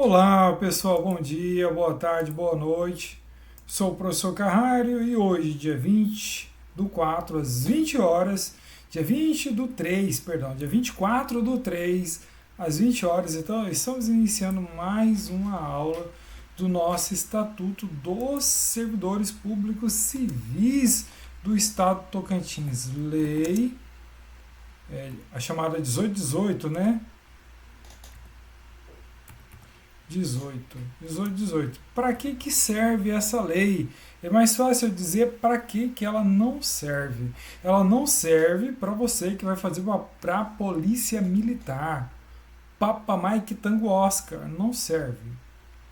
Olá pessoal, bom dia, boa tarde, boa noite. Sou o professor Carrário e hoje, dia 20 do 4 às 20 horas, dia 24 do 3 às 20 horas, então estamos iniciando mais uma aula do nosso Estatuto dos Servidores Públicos Civis do Estado do Tocantins. Lei, a chamada 1818, né? 18. Para que serve essa lei? É mais fácil dizer para que ela não serve. Ela não serve para você que vai fazer para a polícia militar. Papa Mike Tango Oscar. Não serve.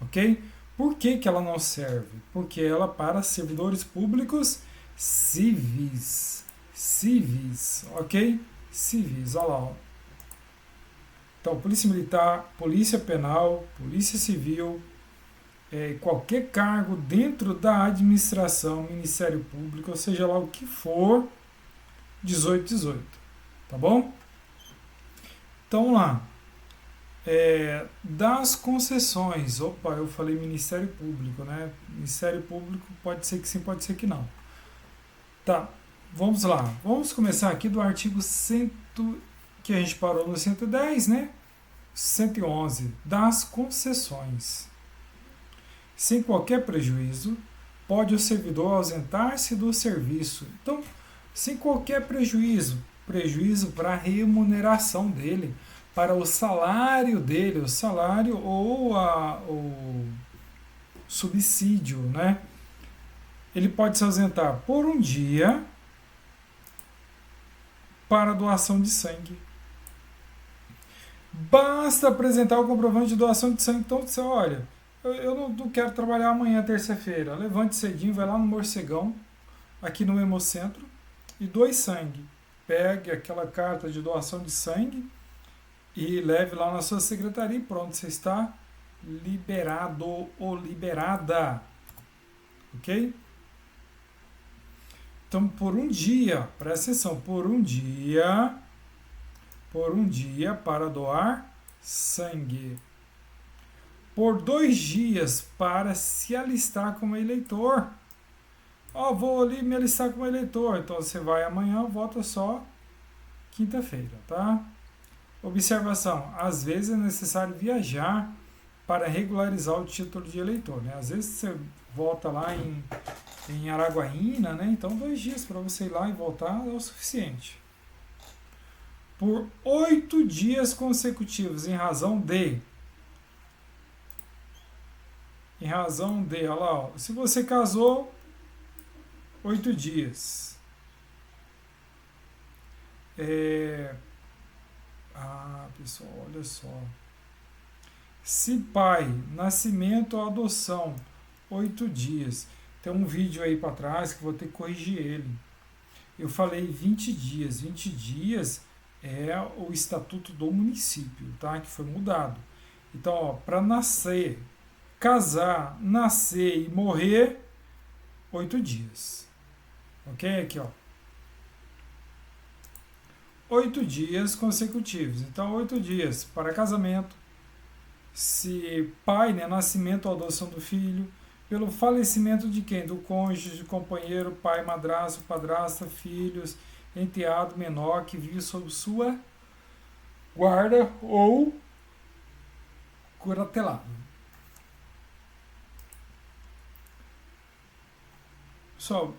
Ok? Por que ela não serve? Porque ela é para servidores públicos civis. Civis. Ok? Civis. Olha lá. Ó. Então, Polícia Militar, Polícia Penal, Polícia Civil, qualquer cargo dentro da administração, Ministério Público, ou seja lá o que for, 1818. Tá bom? Então, vamos lá. Das concessões. Opa, eu falei Ministério Público, né? Ministério Público pode ser que sim, pode ser que não. Tá, vamos lá. Vamos começar aqui do artigo 100, que a gente parou no 110, né? 111, das concessões. Sem qualquer prejuízo, pode o servidor ausentar-se do serviço. Então, sem qualquer prejuízo, prejuízo para a remuneração dele, para o salário dele, o salário ou o subsídio, né? Ele pode se ausentar por um dia para doação de sangue. Basta apresentar o comprovante de doação de sangue. Então, você olha, eu não quero trabalhar amanhã, terça-feira. Levante cedinho, vai lá no Morcegão, aqui no Hemocentro, e doe sangue. Pegue aquela carta de doação de sangue e leve lá na sua secretaria e pronto, você está liberado ou liberada. Ok? Então, por um dia, presta atenção, por um dia para doar sangue. Por 2 dias para se alistar como eleitor. Vou ali me alistar como eleitor. Então você vai amanhã, volta só quinta-feira, tá? Observação: às vezes é necessário viajar para regularizar o título de eleitor, né? Às vezes você volta lá em Araguaína, né? Então 2 dias para você ir lá e voltar é o suficiente. Por 8 dias consecutivos, em razão de, olha lá, ó, se você casou, 8 dias. Pessoal, olha só. Se pai, nascimento ou adoção, 8 dias. Tem um vídeo aí para trás que vou ter que corrigir ele. Eu falei 20 dias. 20 dias é o estatuto do município, tá? Que foi mudado. Então, para nascer, casar, nascer e morrer, 8 dias. Ok? Aqui, ó. 8 dias consecutivos. Então, 8 dias para casamento, se pai, né, nascimento ou adoção do filho, pelo falecimento de quem? Do cônjuge, companheiro, pai, madrasto, padrasta, filhos, enteado menor que vive sob sua guarda ou curatelado. Pessoal,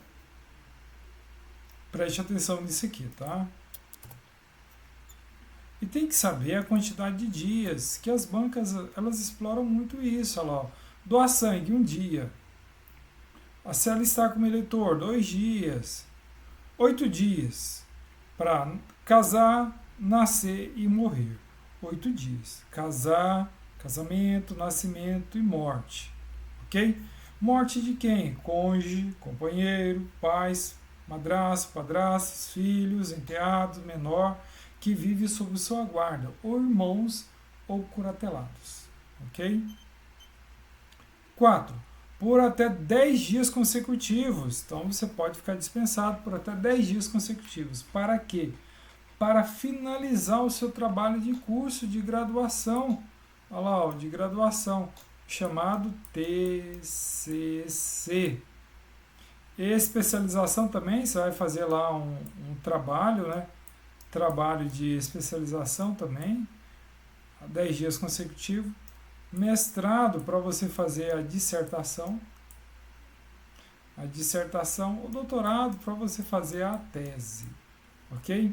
preste atenção nisso aqui, tá? E tem que saber a quantidade de dias, que as bancas, elas exploram muito isso, olha lá. Doar sangue, 1 dia. A se alistar como eleitor, 2 dias. 8 dias. Para casar, nascer e morrer. 8 dias. Casar, casamento, nascimento e morte. Ok? Morte de quem? Cônjuge, companheiro, pais, madrasto, padrastos, filhos, enteados, menor, que vive sob sua guarda, ou irmãos ou curatelados. Ok? 4. Por até 10 dias consecutivos. Então você pode ficar dispensado por até 10 dias consecutivos. Para quê? Para finalizar o seu trabalho de curso de graduação olha lá, ó, de graduação, chamado TCC. Especialização também, você vai fazer lá um trabalho, né? Trabalho de especialização também, 10 dias consecutivos. Mestrado para você fazer a dissertação. O doutorado para você fazer a tese, ok?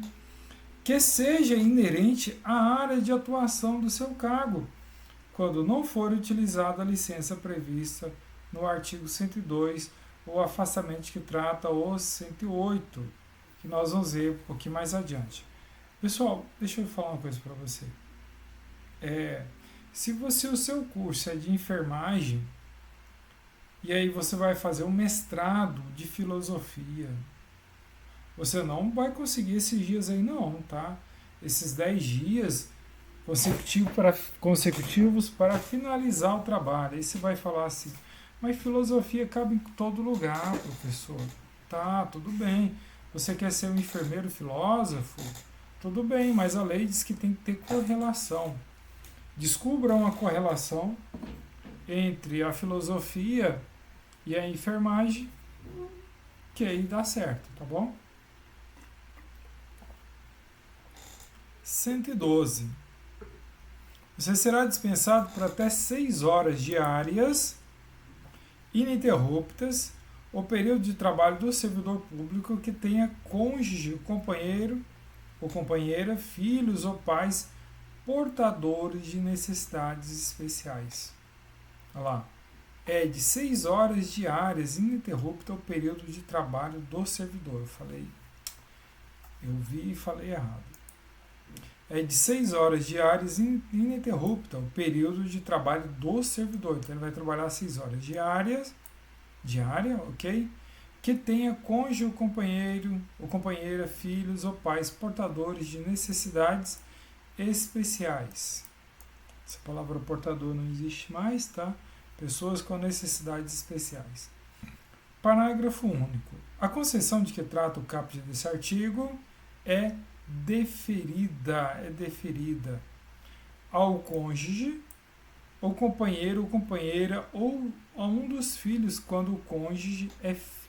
Que seja inerente à área de atuação do seu cargo, quando não for utilizada a licença prevista no artigo 102 ou afastamento que trata o 108, que nós vamos ver um pouquinho mais adiante. Pessoal, deixa eu falar uma coisa para você. Se o seu curso é de enfermagem, e aí você vai fazer um mestrado de filosofia, você não vai conseguir esses dias aí não, tá? Esses 10 dias consecutivos para finalizar o trabalho. Aí você vai falar assim, mas filosofia cabe em todo lugar, professor. Tá, tudo bem. Você quer ser um enfermeiro filósofo? Tudo bem, mas a lei diz que tem que ter correlação. Descubra uma correlação entre a filosofia e a enfermagem, que aí dá certo, tá bom? 112. Você será dispensado por até 6 horas diárias, ininterruptas, o período de trabalho do servidor público que tenha cônjuge, companheiro ou companheira, filhos ou pais portadores de necessidades especiais. Olha lá. É de 6 horas diárias, ininterrupta, o período de trabalho do servidor. Eu vi e falei errado. É de 6 horas diárias, ininterrupta, o período de trabalho do servidor. Então ele vai trabalhar 6 horas diária, ok? Que tenha cônjuge ou companheiro, ou companheira, filhos ou pais portadores de necessidades especiais. Essa palavra portador não existe mais, tá? Pessoas com necessidades especiais. Parágrafo único. A concessão de que trata o caput desse artigo é deferida ao cônjuge, ou companheiro ou companheira, ou a um dos filhos, quando o cônjuge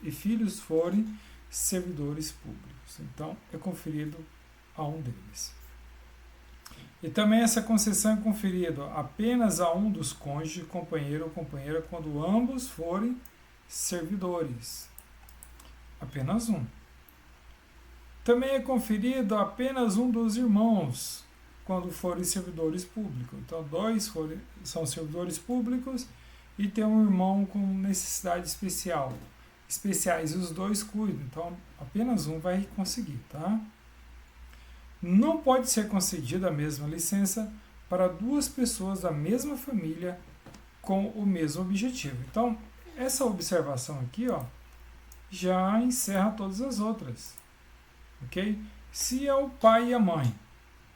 e filhos forem servidores públicos. Então, é conferido a um deles. E também essa concessão é conferida apenas a um dos cônjuges, companheiro ou companheira, quando ambos forem servidores. Apenas um. Também é conferido apenas um dos irmãos, quando forem servidores públicos. Então, 2 são servidores públicos e tem um irmão com necessidade especiais, e os 2 cuidam. Então, apenas um vai conseguir, tá? Não pode ser concedida a mesma licença para 2 pessoas da mesma família com o mesmo objetivo. Então, essa observação aqui, ó, já encerra todas as outras. Ok? Se é o pai e a mãe,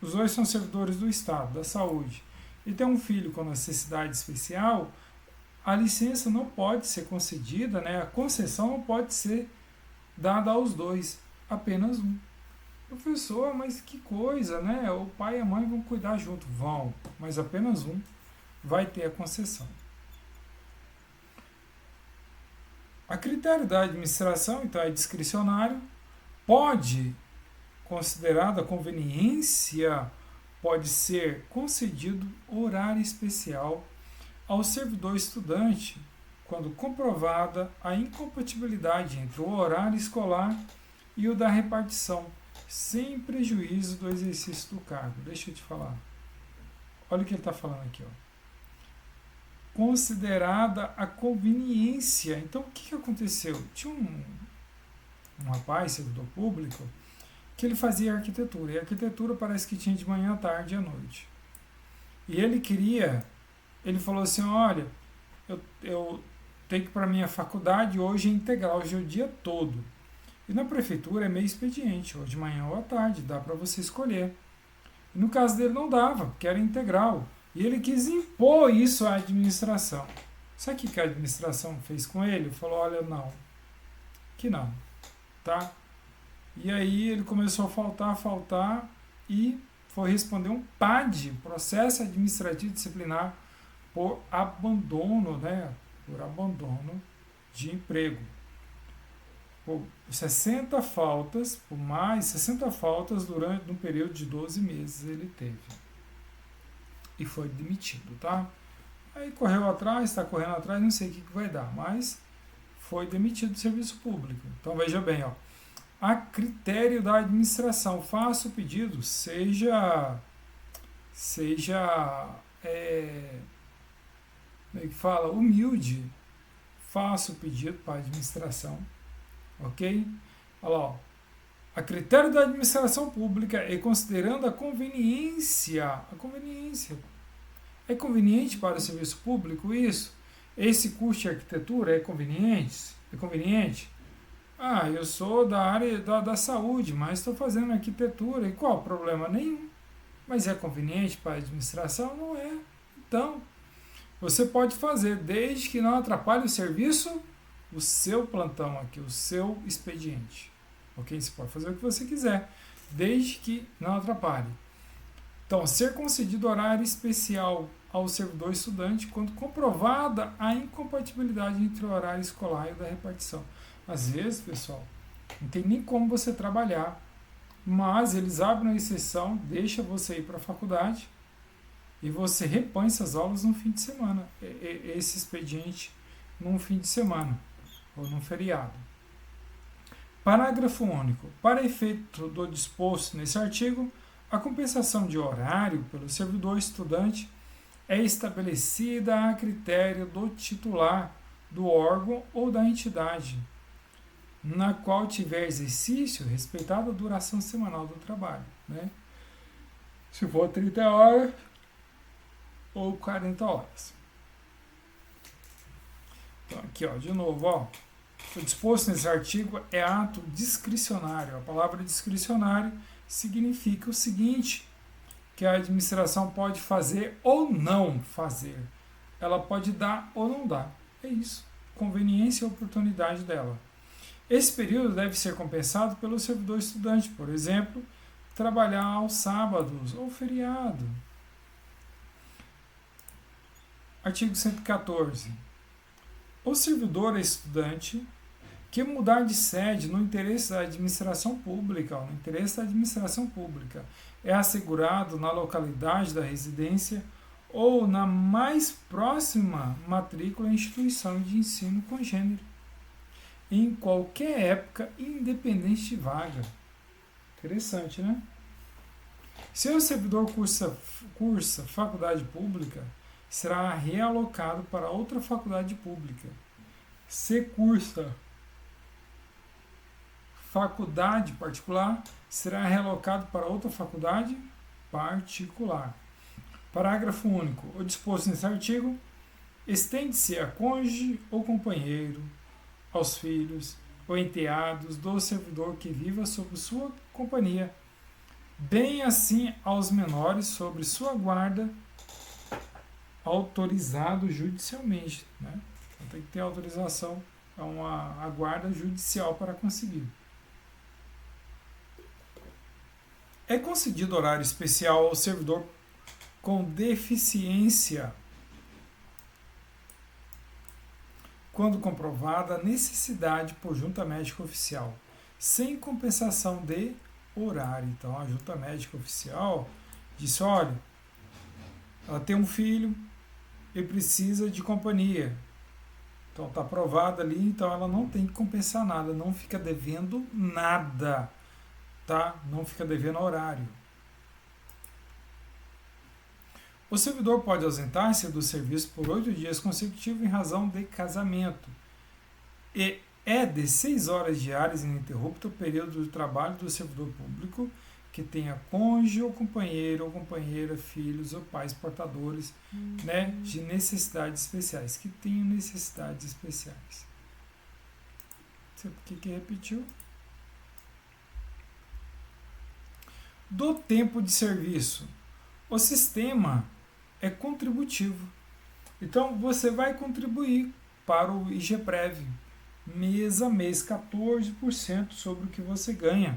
os 2 são servidores do Estado, da saúde, e tem um filho com necessidade especial, a licença não pode ser concedida, né? A concessão não pode ser dada aos 2, apenas um. Professor, mas que coisa, né? O pai e a mãe vão cuidar junto. Vão, mas apenas um vai ter a concessão. A critério da administração, então, é discricionário. Pode, considerada a conveniência, pode ser concedido horário especial ao servidor estudante, quando comprovada a incompatibilidade entre o horário escolar e o da repartição, sem prejuízo do exercício do cargo. Deixa eu te falar. Olha o que ele está falando aqui. Ó. Considerada a conveniência. Então, o que aconteceu? Tinha um rapaz, servidor público, que ele fazia arquitetura. E a arquitetura parece que tinha de manhã, tarde e à noite. E ele falou assim, olha, eu tenho que ir para a minha faculdade, hoje é integral, hoje é o dia todo. E na prefeitura é meio expediente, ou de manhã ou à tarde, dá para você escolher. E no caso dele não dava, porque era integral. E ele quis impor isso à administração. Sabe o que a administração fez com ele? Falou, olha, não, que não, tá? E aí ele começou a faltar, e foi responder um PAD, processo administrativo disciplinar, por abandono, né? Por abandono de emprego. Por 60 faltas, por mais 60 faltas durante um período de 12 meses ele teve. E foi demitido, tá? Aí correu atrás, está correndo atrás, não sei o que vai dar, mas foi demitido do serviço público. Então veja bem, ó, a critério da administração, faça o pedido, seja como é que fala, humilde, faça o pedido para a administração, ok? Olha lá, ó, a critério da administração pública e considerando a conveniência, é conveniente para o serviço público isso? Esse curso de arquitetura é conveniente? É conveniente? Ah, eu sou da área da saúde, mas estou fazendo arquitetura. E qual o problema? Nenhum. Mas é conveniente para a administração? Não é. Então, você pode fazer, desde que não atrapalhe o serviço, o seu plantão aqui, o seu expediente. Ok? Você pode fazer o que você quiser, desde que não atrapalhe. Então, ser concedido horário especial ao servidor estudante quando comprovada a incompatibilidade entre o horário escolar e o da repartição. Às vezes, pessoal, não tem nem como você trabalhar, mas eles abrem uma exceção, deixa você ir para a faculdade e você repõe essas aulas no fim de semana, esse expediente num fim de semana ou num feriado. Parágrafo único. Para efeito do disposto nesse artigo, a compensação de horário pelo servidor estudante é estabelecida a critério do titular do órgão ou da entidade na qual tiver exercício, respeitada a duração semanal do trabalho, né? Se for 30 horas ou 40 horas. Então, aqui, ó, de novo, ó, o disposto nesse artigo é ato discricionário. A palavra discricionário significa o seguinte, que a administração pode fazer ou não fazer. Ela pode dar ou não dar. É isso. Conveniência e oportunidade dela. Esse período deve ser compensado pelo servidor estudante, por exemplo, trabalhar aos sábados ou feriado. Artigo 114. O servidor estudante que mudar de sede no interesse da administração pública, é assegurado na localidade da residência ou na mais próxima matrícula em instituição de ensino congênere, em qualquer época, independente de vaga. Interessante, né? Se o servidor cursa faculdade pública, será realocado para outra faculdade pública. Se cursa faculdade particular, será realocado para outra faculdade particular. Parágrafo único. O disposto nesse artigo estende-se a cônjuge ou companheiro, aos filhos ou enteados do servidor que viva sob sua companhia, bem assim aos menores sobre sua guarda, autorizado judicialmente, né? Então, tem que ter autorização a guarda judicial para conseguir. É concedido horário especial ao servidor com deficiência quando comprovada a necessidade por junta médica oficial, sem compensação de horário. Então, a junta médica oficial disse, olha, ela tem um filho e precisa de companhia. Então, está aprovada ali, então ela não tem que compensar nada, não fica devendo nada, tá? Não fica devendo horário. O servidor pode ausentar-se do serviço por 8 dias consecutivos em razão de casamento. E é de 6 horas diárias ininterrupto o período de trabalho do servidor público que tenha cônjuge ou companheira, filhos ou pais portadores, né, de necessidades especiais, que tenham necessidades especiais. Não sei por que repetiu. Do tempo de serviço. O sistema é contributivo. Então, você vai contribuir para o IGPREV, mês a mês, 14% sobre o que você ganha.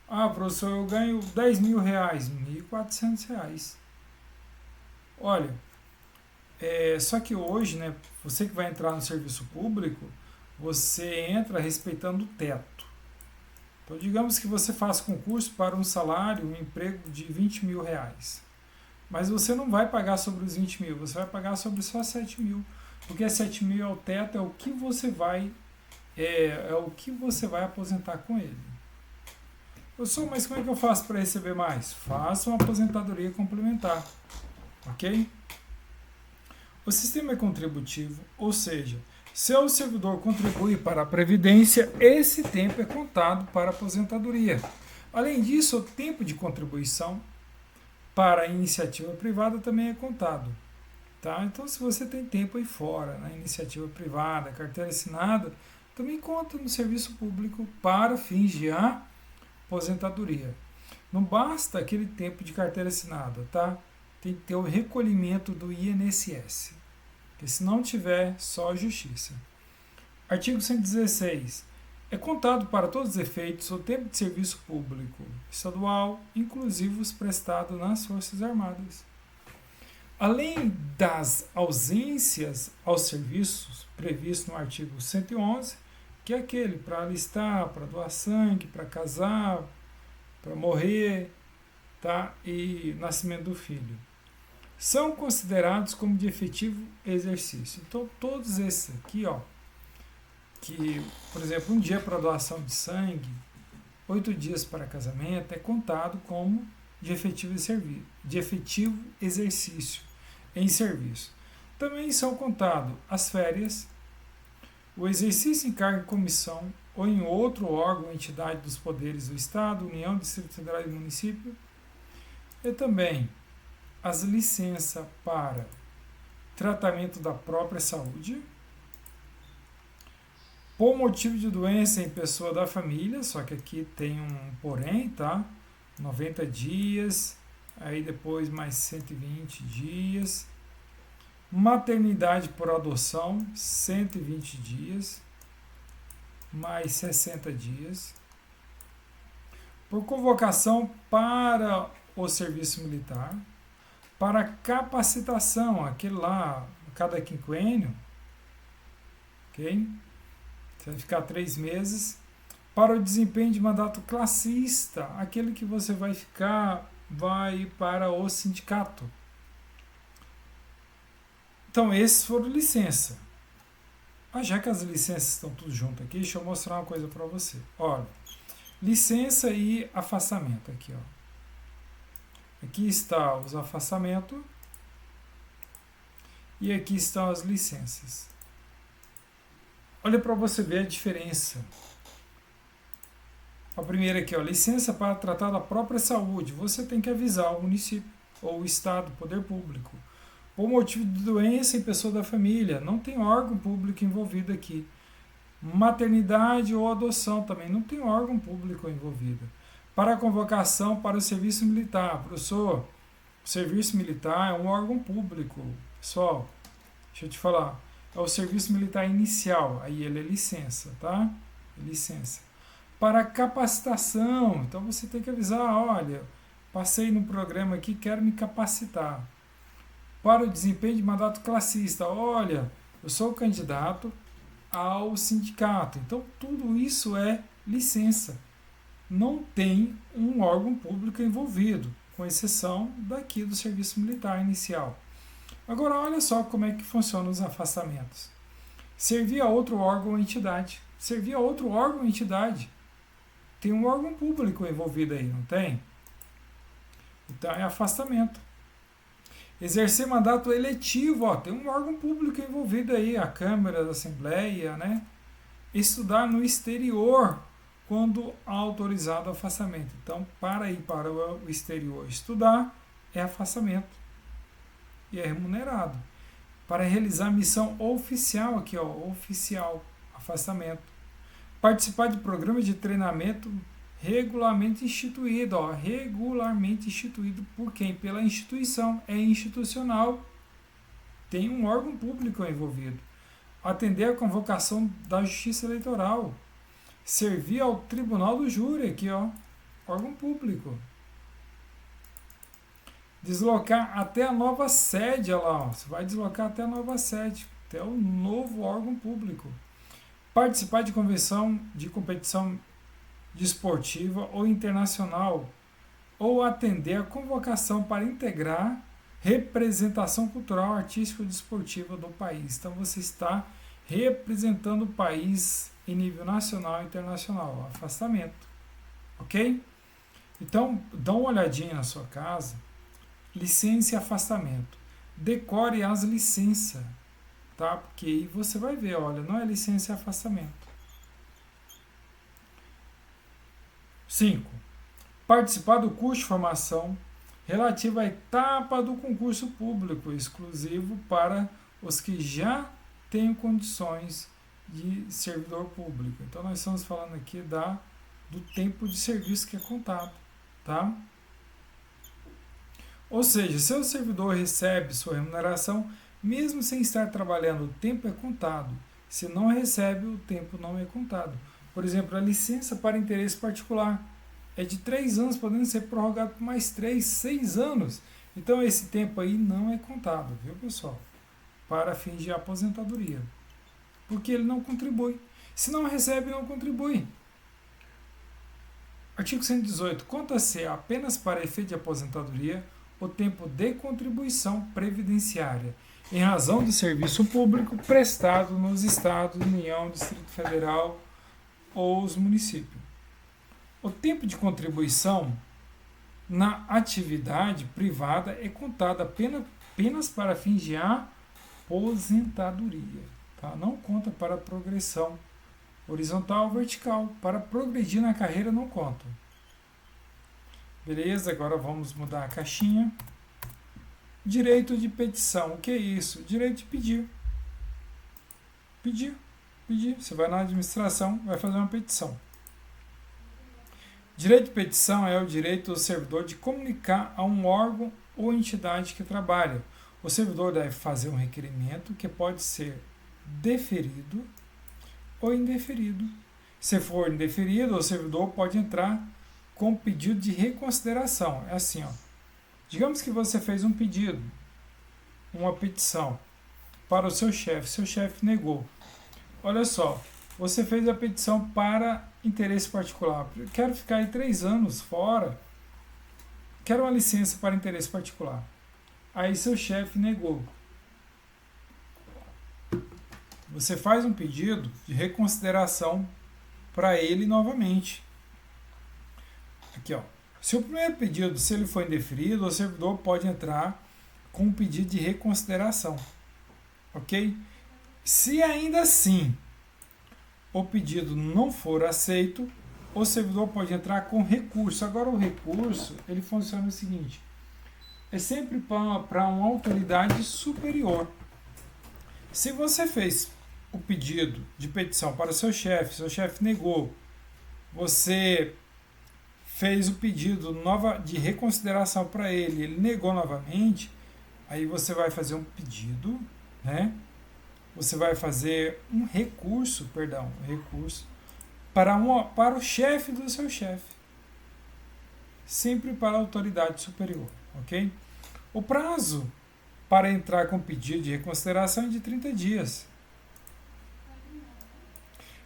Ah, professor, eu ganho 10 mil reais, R$ 1.400. Olha, só que hoje, né, você que vai entrar no serviço público, você entra respeitando o teto. Então, digamos que você faça concurso para um salário, um emprego de 20 mil reais. Mas você não vai pagar sobre os 20 mil, você vai pagar sobre só 7 mil. Porque 7 mil é o teto, é o que você vai aposentar com ele. Professor, mas como é que eu faço para receber mais? Faça uma aposentadoria complementar, ok? O sistema é contributivo, ou seja, se o servidor contribui para a Previdência, esse tempo é contado para a aposentadoria. Além disso, o tempo de contribuição para a iniciativa privada também é contado. Tá? Então, se você tem tempo aí fora, na iniciativa privada, carteira assinada, também conta no serviço público para fins de aposentadoria. Não basta aquele tempo de carteira assinada, tá? Tem que ter o recolhimento do INSS, porque se não tiver, só a justiça. Artigo 116. É contado para todos os efeitos o tempo de serviço público estadual, inclusive os prestados nas Forças Armadas. Além das ausências aos serviços previstos no artigo 111, que é aquele para alistar, para doar sangue, para casar, para morrer, tá? E nascimento do filho, são considerados como de efetivo exercício. Então, todos esses aqui, ó, que, por exemplo, um dia para doação de sangue, 8 dias para casamento, é contado como de efetivo exercício em serviço. Também são contados as férias, o exercício em cargo em comissão ou em outro órgão ou entidade dos poderes do Estado, União, Distrito Federal e Município, e também as licenças para tratamento da própria saúde, por motivo de doença em pessoa da família, só que aqui tem um porém, tá? 90 dias, aí depois mais 120 dias. Maternidade por adoção, 120 dias, mais 60 dias. Por convocação para o serviço militar, para capacitação, aquele lá, cada quinquênio, ok? Você vai ficar 3 meses. Para o desempenho de mandato classista, aquele que você vai para o sindicato. Então, esses foram licença. Já que as licenças estão tudo junto aqui, deixa eu mostrar uma coisa para você. Olha, licença e afastamento aqui, ó. Aqui está os afastamentos e aqui estão as licenças. Olha para você ver a diferença. A primeira aqui, ó, licença para tratar da própria saúde. Você tem que avisar o município ou o estado, o poder público. Por motivo de doença em pessoa da família, não tem órgão público envolvido aqui. Maternidade ou adoção também, não tem órgão público envolvido. Para a convocação para o serviço militar, professor, o serviço militar é um órgão público. Pessoal, deixa eu te falar, é o serviço militar inicial, aí ele é licença, tá? Licença. Para capacitação, então você tem que avisar, olha, passei no programa aqui, quero me capacitar. Para o desempenho de mandato classista, olha, eu sou candidato ao sindicato. Então, tudo isso é licença. Não tem um órgão público envolvido, com exceção daqui do serviço militar inicial. Agora, olha só como é que funcionam os afastamentos. Servir a outro órgão ou entidade. Servir a outro órgão ou entidade. Tem um órgão público envolvido aí, não tem? Então, é afastamento. Exercer mandato eletivo, ó, tem um órgão público envolvido aí, a Câmara, a Assembleia, né? Estudar no exterior, quando autorizado o afastamento. Então, para ir para o exterior estudar, é afastamento. E é remunerado. Para realizar missão oficial, aqui, ó, oficial, afastamento. Participar de programa de treinamento regularmente instituído, ó, regularmente instituído por quem? Pela instituição, é institucional, tem um órgão público envolvido. Atender a convocação da Justiça Eleitoral, servir ao Tribunal do Júri, aqui, ó, órgão público. Deslocar até a nova sede, olha lá, ó. Você vai deslocar até a nova sede, até o novo órgão público. Participar de convenção, de competição desportiva ou internacional, ou atender a convocação para integrar representação cultural, artística ou desportiva do país. Então você está representando o país em nível nacional e internacional. Afastamento. Ok? Então, dá uma olhadinha na sua casa. Licença e afastamento. Decore as licenças, tá? Porque aí você vai ver, olha, não é licença e afastamento. 5. Participar do curso de formação relativo à etapa do concurso público, exclusivo para os que já têm condições de servidor público. Então, nós estamos falando aqui do tempo de serviço que é contado, tá? Ou seja, seu servidor recebe sua remuneração, mesmo sem estar trabalhando, o tempo é contado. Se não recebe, o tempo não é contado. Por exemplo, a licença para interesse particular é de 3 anos, podendo ser prorrogado por mais 3, 6 anos. Então, esse tempo aí não é contado, viu, pessoal? Para fins de aposentadoria. Porque ele não contribui. Se não recebe, não contribui. Artigo 118. Conta-se apenas para efeito de aposentadoria o tempo de contribuição previdenciária, em razão do serviço público prestado nos Estados, União, Distrito Federal ou os municípios. O tempo de contribuição na atividade privada é contado apenas para fins de aposentadoria. Tá? Não conta para progressão horizontal ou vertical. Para progredir na carreira não conta. Beleza, agora vamos mudar a caixinha. Direito de petição. O que é isso? Direito de pedir. Pedir. Você vai na administração, vai fazer uma petição. Direito de petição é o direito do servidor de comunicar a um órgão ou entidade que trabalha. O servidor deve fazer um requerimento que pode ser deferido ou indeferido. Se for indeferido, o servidor pode entrar com pedido de reconsideração. É assim, ó. Digamos que você fez um pedido, uma petição para o seu chefe negou. Olha só, você fez a petição para interesse particular. Quero ficar aí 3 anos fora, quero uma licença para interesse particular. Aí seu chefe negou. Você faz um pedido de reconsideração para ele novamente. Aqui, ó. Se o primeiro pedido, se ele for indeferido, o servidor pode entrar com um pedido de reconsideração. Ok? Se ainda assim o pedido não for aceito, o servidor pode entrar com recurso. Agora, o recurso, ele funciona o seguinte: é sempre para uma autoridade superior. Se você fez o pedido de petição para seu chefe negou, você fez o pedido de reconsideração para ele negou novamente, aí você vai fazer um pedido, né? Você vai fazer um recurso para o chefe do seu chefe. Sempre para a autoridade superior, ok? O prazo para entrar com pedido de reconsideração é de 30 dias.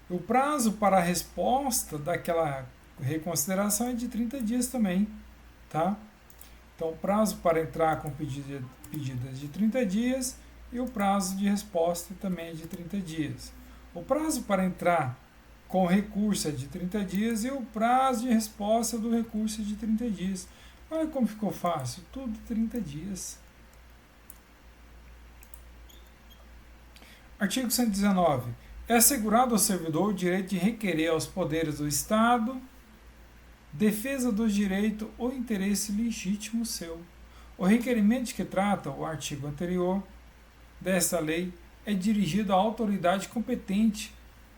O prazo para a resposta daquela reconsideração é de 30 dias também, tá? Então, o prazo para entrar com pedido é de 30 dias e o prazo de resposta também é de 30 dias. O prazo para entrar com recurso é de 30 dias e o prazo de resposta do recurso é de 30 dias. Olha como ficou fácil, tudo 30 dias. Artigo 119. É assegurado ao servidor o direito de requerer aos poderes do Estado defesa do direito ou interesse legítimo seu. O requerimento de que trata o artigo anterior desta lei é dirigido à autoridade competente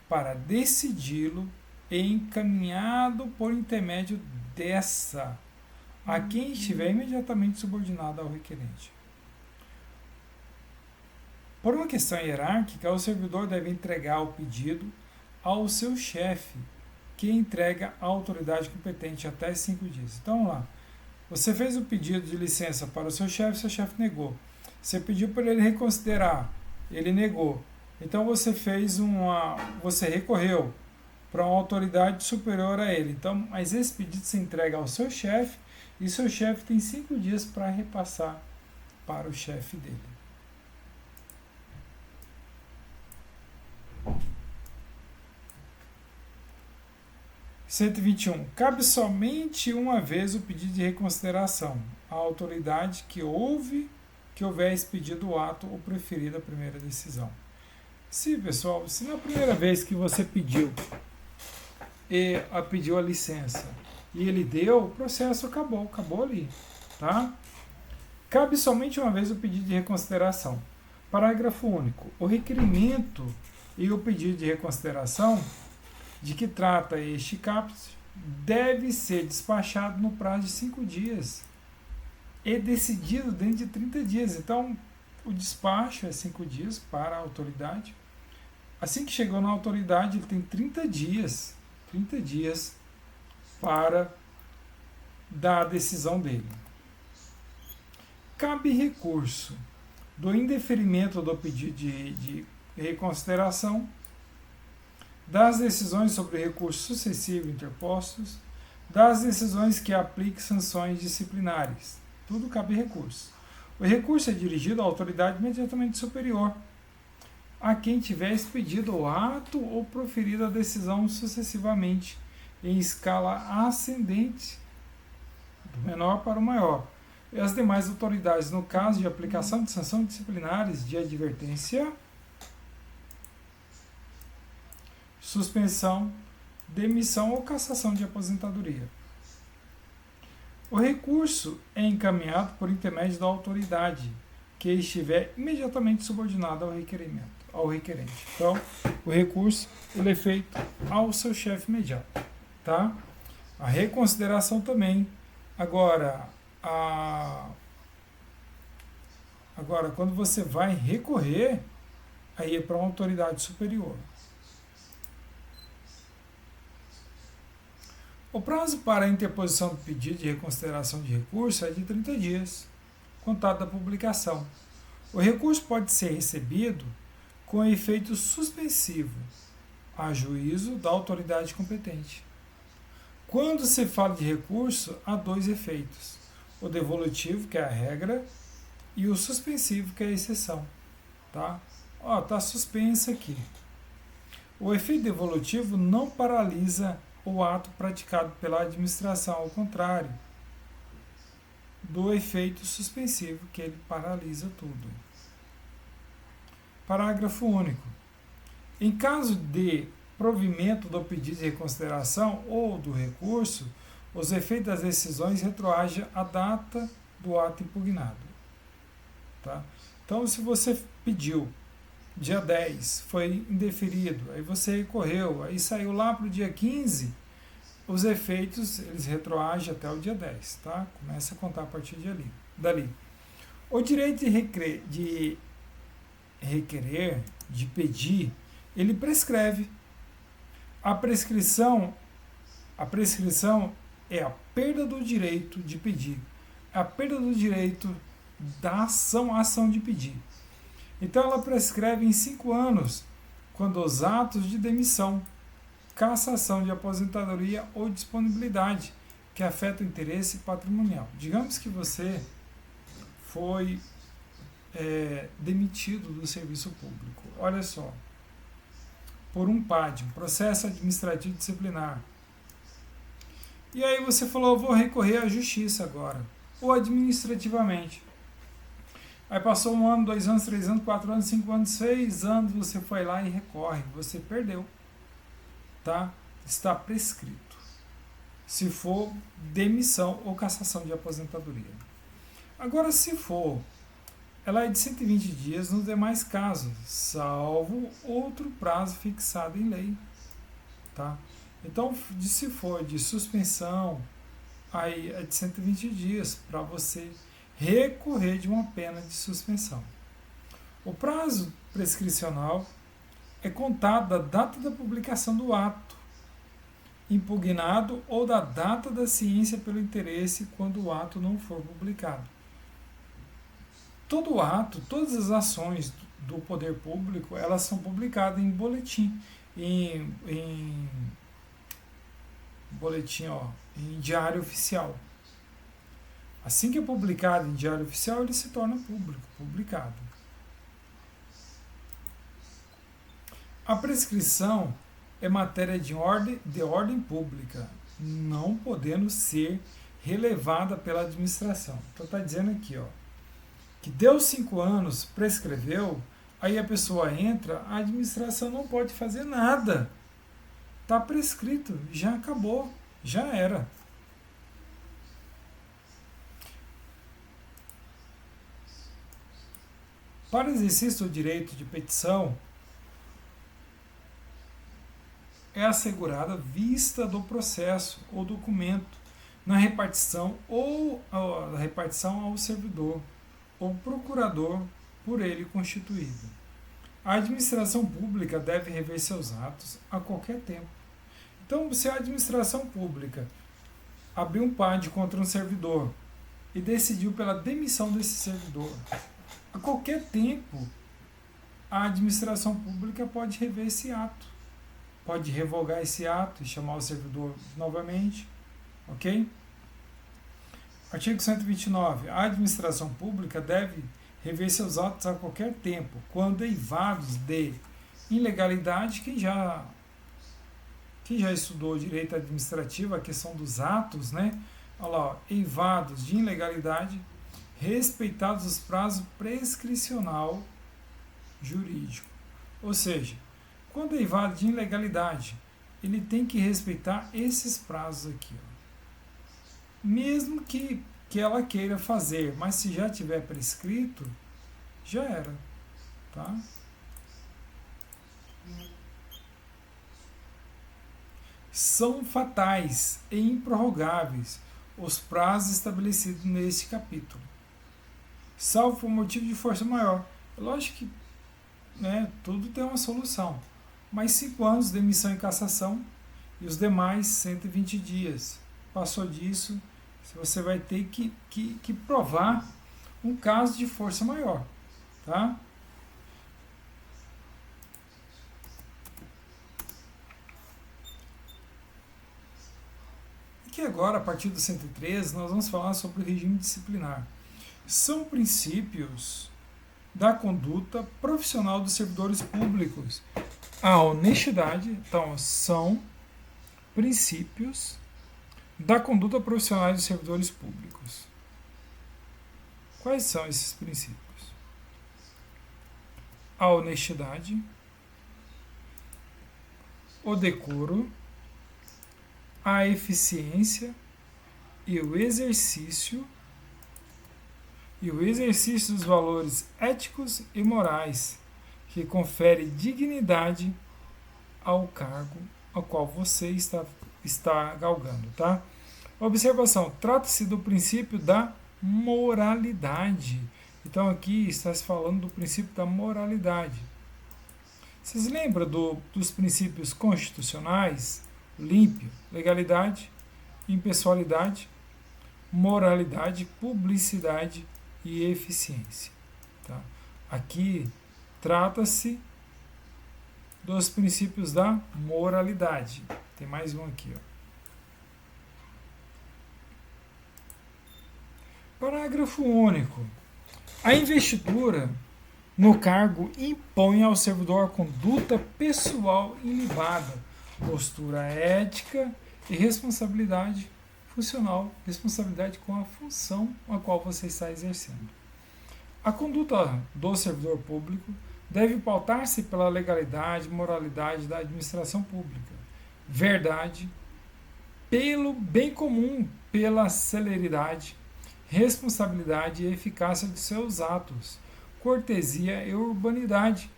para decidi-lo e encaminhado por intermédio dessa a quem estiver imediatamente subordinado ao requerente. Por uma questão hierárquica, o servidor deve entregar o pedido ao seu chefe, que entrega à autoridade competente até 5 dias. Então, vamos lá. Você fez o pedido de licença para o seu chefe negou. Você pediu para ele reconsiderar, ele negou. Então, você recorreu para uma autoridade superior a ele. Então, mas esse pedido se entrega ao seu chefe e seu chefe tem 5 dias para repassar para o chefe dele. (121) Cabe somente uma vez o pedido de reconsideração à autoridade que houver expedido o ato ou preferido a primeira decisão. Pessoal, se na primeira vez que você pediu a licença e ele deu, o processo acabou ali, tá? Cabe somente uma vez o pedido de reconsideração. Parágrafo único. O requerimento e o pedido de reconsideração de que trata este caput deve ser despachado no prazo de 5 dias e decidido dentro de 30 dias. Então, o despacho é 5 dias para a autoridade. Assim que chegou na autoridade, ele tem 30 dias para dar a decisão dele. Cabe recurso do indeferimento do pedido de reconsideração, das decisões sobre recurso sucessivo interpostos, das decisões que apliquem sanções disciplinares. Tudo cabe recurso. O recurso é dirigido à autoridade imediatamente superior, a quem tiver expedido o ato ou proferido a decisão sucessivamente, em escala ascendente, do menor para o maior. E as demais autoridades, no caso de aplicação de sanções disciplinares de advertência, suspensão, demissão ou cassação de aposentadoria. O recurso é encaminhado por intermédio da autoridade que estiver imediatamente subordinada ao requerente. Então, o recurso ele é feito ao seu chefe imediato, tá? A reconsideração também. Agora, quando você vai recorrer, aí é para uma autoridade superior. O prazo para a interposição do pedido de reconsideração de recurso é de 30 dias, contado da publicação. O recurso pode ser recebido com efeito suspensivo, a juízo da autoridade competente. Quando se fala de recurso, há 2 efeitos: o devolutivo, que é a regra, e o suspensivo, que é a exceção. Tá? Tá suspenso aqui. O efeito devolutivo não paralisa o ato praticado pela administração, ao contrário do efeito suspensivo, que ele paralisa tudo. Parágrafo único. Em caso de provimento do pedido de reconsideração ou do recurso, os efeitos das decisões retroagem à data do ato impugnado. Tá? Então, se você pediu dia 10, foi indeferido, aí você recorreu, aí saiu lá para o dia 15, os efeitos eles retroagem até o dia 10, tá? Começa a contar a partir dali. O direito de requerer, de pedir, ele prescreve. A prescrição é a perda do direito de pedir, a perda do direito da ação de pedir. Então ela prescreve em 5 anos, quando os atos de demissão, cassação de aposentadoria ou disponibilidade que afetam o interesse patrimonial. Digamos que você foi demitido do serviço público. Olha só, por um PAD, um processo administrativo disciplinar. E aí você falou, vou recorrer à justiça agora, ou administrativamente. Aí passou 1 ano, 2 anos, 3 anos, 4 anos, 5 anos, 6 anos, você foi lá e recorre, você perdeu. Tá? Está prescrito. Se for demissão ou cassação de aposentadoria. Agora, se for, ela é de 120 dias nos demais casos, salvo outro prazo fixado em lei. Tá? Então, se for de suspensão, aí é de 120 dias para você recorrer de uma pena de suspensão. O prazo prescricional é contado da data da publicação do ato impugnado ou da data da ciência pelo interesse quando o ato não for publicado. Todo ato, todas as ações do poder público, elas são publicadas em boletim, em boletim, em diário oficial. Assim que é publicado em diário oficial, ele se torna público, publicado. A prescrição é matéria de ordem pública, não podendo ser relevada pela administração. Então está dizendo aqui, que deu 5 anos, prescreveu, aí a pessoa entra, a administração não pode fazer nada. Está prescrito, já acabou, já era. Para exercício do direito de petição, é assegurada vista do processo ou documento na repartição ou a repartição ao servidor ou procurador por ele constituído. A administração pública deve rever seus atos a qualquer tempo. Então, se a administração pública abriu um PAD contra um servidor e decidiu pela demissão desse servidor, a qualquer tempo a administração pública pode rever esse ato. Pode revogar esse ato e chamar o servidor novamente, ok? Artigo 129. A administração pública deve rever seus atos a qualquer tempo, quando eivados de ilegalidade. Quem já estudou direito administrativo, a questão dos atos, né? Olha lá, eivados de ilegalidade, respeitados os prazos prescricional jurídico. Ou seja, quando é eivado de ilegalidade, ele tem que respeitar esses prazos aqui. Mesmo que ela queira fazer, mas se já tiver prescrito, já era. Tá? São fatais e improrrogáveis os prazos estabelecidos neste capítulo, salvo por motivo de força maior. Lógico que, tudo tem uma solução. Mais 5 anos de demissão e cassação e os demais 120 dias. Passou disso, você vai ter que provar um caso de força maior. Tá? E que agora, a partir do 113, nós vamos falar sobre o regime disciplinar. São princípios da conduta profissional dos servidores públicos. A honestidade, então, são princípios da conduta profissional dos servidores públicos. Quais são esses princípios? A honestidade, o decoro, a eficiência e o exercício dos valores éticos e morais que confere dignidade ao cargo ao qual você está galgando, tá? Observação, trata-se do princípio da moralidade. Então aqui está se falando do princípio da moralidade. Vocês lembram dos princípios constitucionais? Límpio, legalidade, impessoalidade, moralidade, publicidade e eficiência. Tá? Aqui trata-se dos princípios da moralidade. Tem mais um aqui. Parágrafo único. A investidura no cargo impõe ao servidor a conduta pessoal ilibada, postura ética e responsabilidade funcional, responsabilidade com a função a qual você está exercendo. A conduta do servidor público deve pautar-se pela legalidade e moralidade da administração pública, verdade, pelo bem comum, pela celeridade, responsabilidade e eficácia de seus atos, cortesia e urbanidade,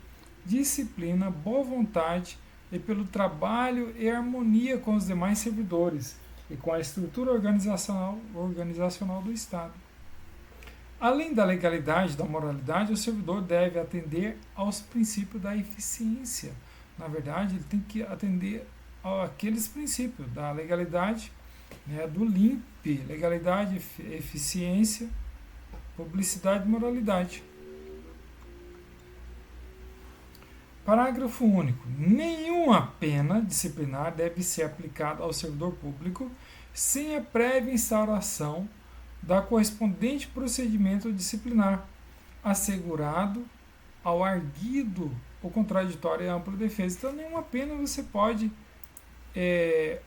disciplina, boa vontade e pelo trabalho e harmonia com os demais servidores e com a estrutura organizacional do Estado. Além da legalidade e da moralidade, o servidor deve atender aos princípios da eficiência. Na verdade, ele tem que atender aqueles princípios da legalidade, né, do LIMP, legalidade, eficiência, publicidade e moralidade. Parágrafo único. Nenhuma pena disciplinar deve ser aplicada ao servidor público sem a prévia instauração da correspondente procedimento disciplinar, assegurado ao arguido ou contraditório e ampla defesa. Então, nenhuma pena você pode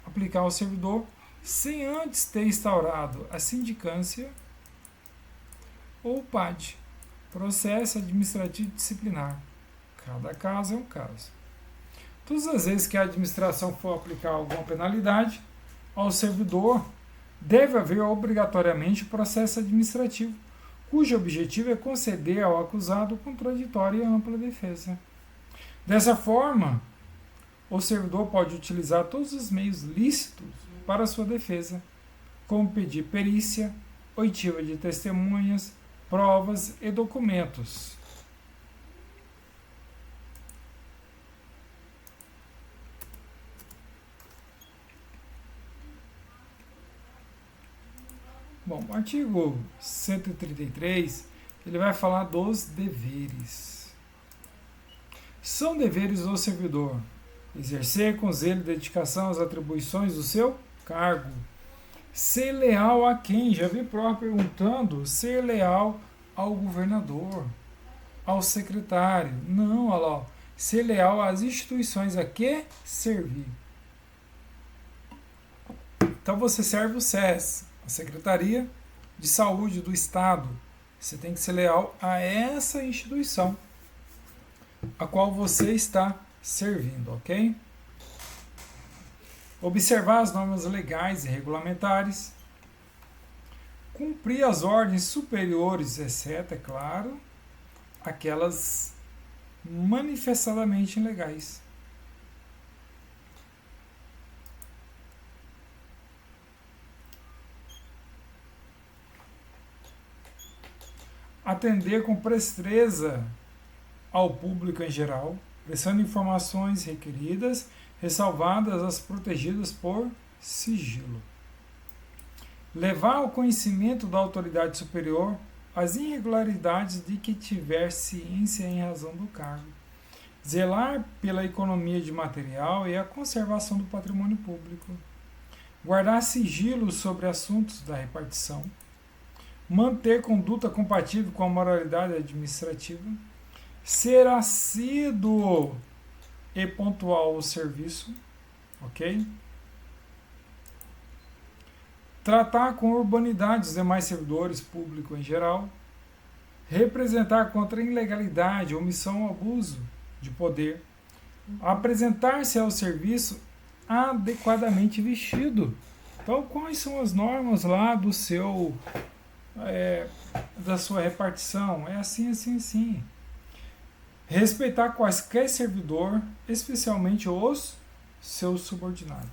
aplicar ao servidor sem antes ter instaurado a sindicância ou o PAD, processo administrativo disciplinar. Cada caso é um caso. Todas as vezes que a administração for aplicar alguma penalidade ao servidor, deve haver obrigatoriamente processo administrativo, cujo objetivo é conceder ao acusado contraditória e ampla defesa. Dessa forma, o servidor pode utilizar todos os meios lícitos para sua defesa, como pedir perícia, oitiva de testemunhas, provas e documentos. Bom, o artigo 133, ele vai falar dos deveres. São deveres do servidor exercer com zelo e dedicação as atribuições do seu cargo, ser leal a quem? Já vi próprio perguntando, ser leal ao governador, ao secretário. Não, olha lá, ser leal às instituições a que servir. Então você serve o SES, a Secretaria de Saúde do Estado. Você tem que ser leal a essa instituição a qual você está servindo, ok? Observar as normas legais e regulamentares, cumprir as ordens superiores, exceto, é claro, aquelas manifestadamente ilegais. Atender com presteza ao público em geral, prestando informações requeridas, ressalvadas as protegidas por sigilo. Levar ao conhecimento da autoridade superior as irregularidades de que tiver ciência em razão do cargo. Zelar pela economia de material e a conservação do patrimônio público. Guardar sigilo sobre assuntos da repartição. Manter conduta compatível com a moralidade administrativa. Ser assíduo e pontual ao serviço, ok? Tratar com urbanidade os demais servidores públicos em geral. Representar contra a ilegalidade, omissão ou abuso de poder. Apresentar-se ao serviço adequadamente vestido. Então, quais são as normas lá do seu... da sua repartição? É assim, assim, assim. Respeitar quaisquer servidor, especialmente os seus subordinados.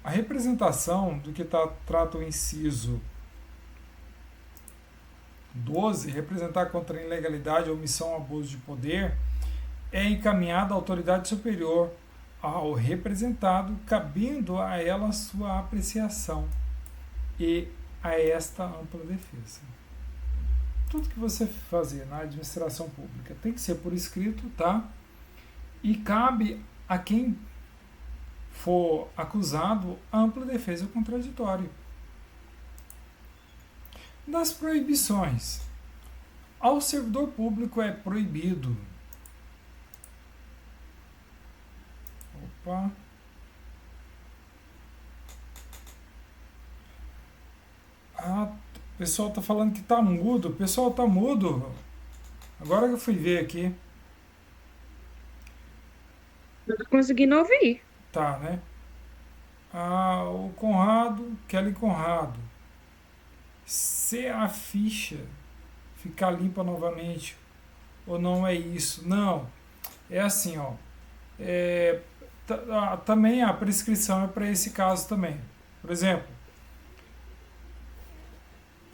A representação do que trata o inciso 12, representar contra a ilegalidade, omissão ou abuso de poder, é encaminhada à autoridade superior ao representado, cabendo a ela sua apreciação e a esta ampla defesa. Tudo que você fazer na administração pública tem que ser por escrito, tá? E cabe a quem for acusado ampla defesa contraditória. Das proibições. Ao servidor público é proibido. Opa. O pessoal tá falando que tá mudo. O pessoal tá mudo. Agora que eu fui ver aqui. Não tô conseguindo ouvir. Tá, né? O Conrado, Kelly Conrado. Se a ficha ficar limpa novamente, ou não é isso? Não. É assim, ó. Também a prescrição é para esse caso também. Por exemplo,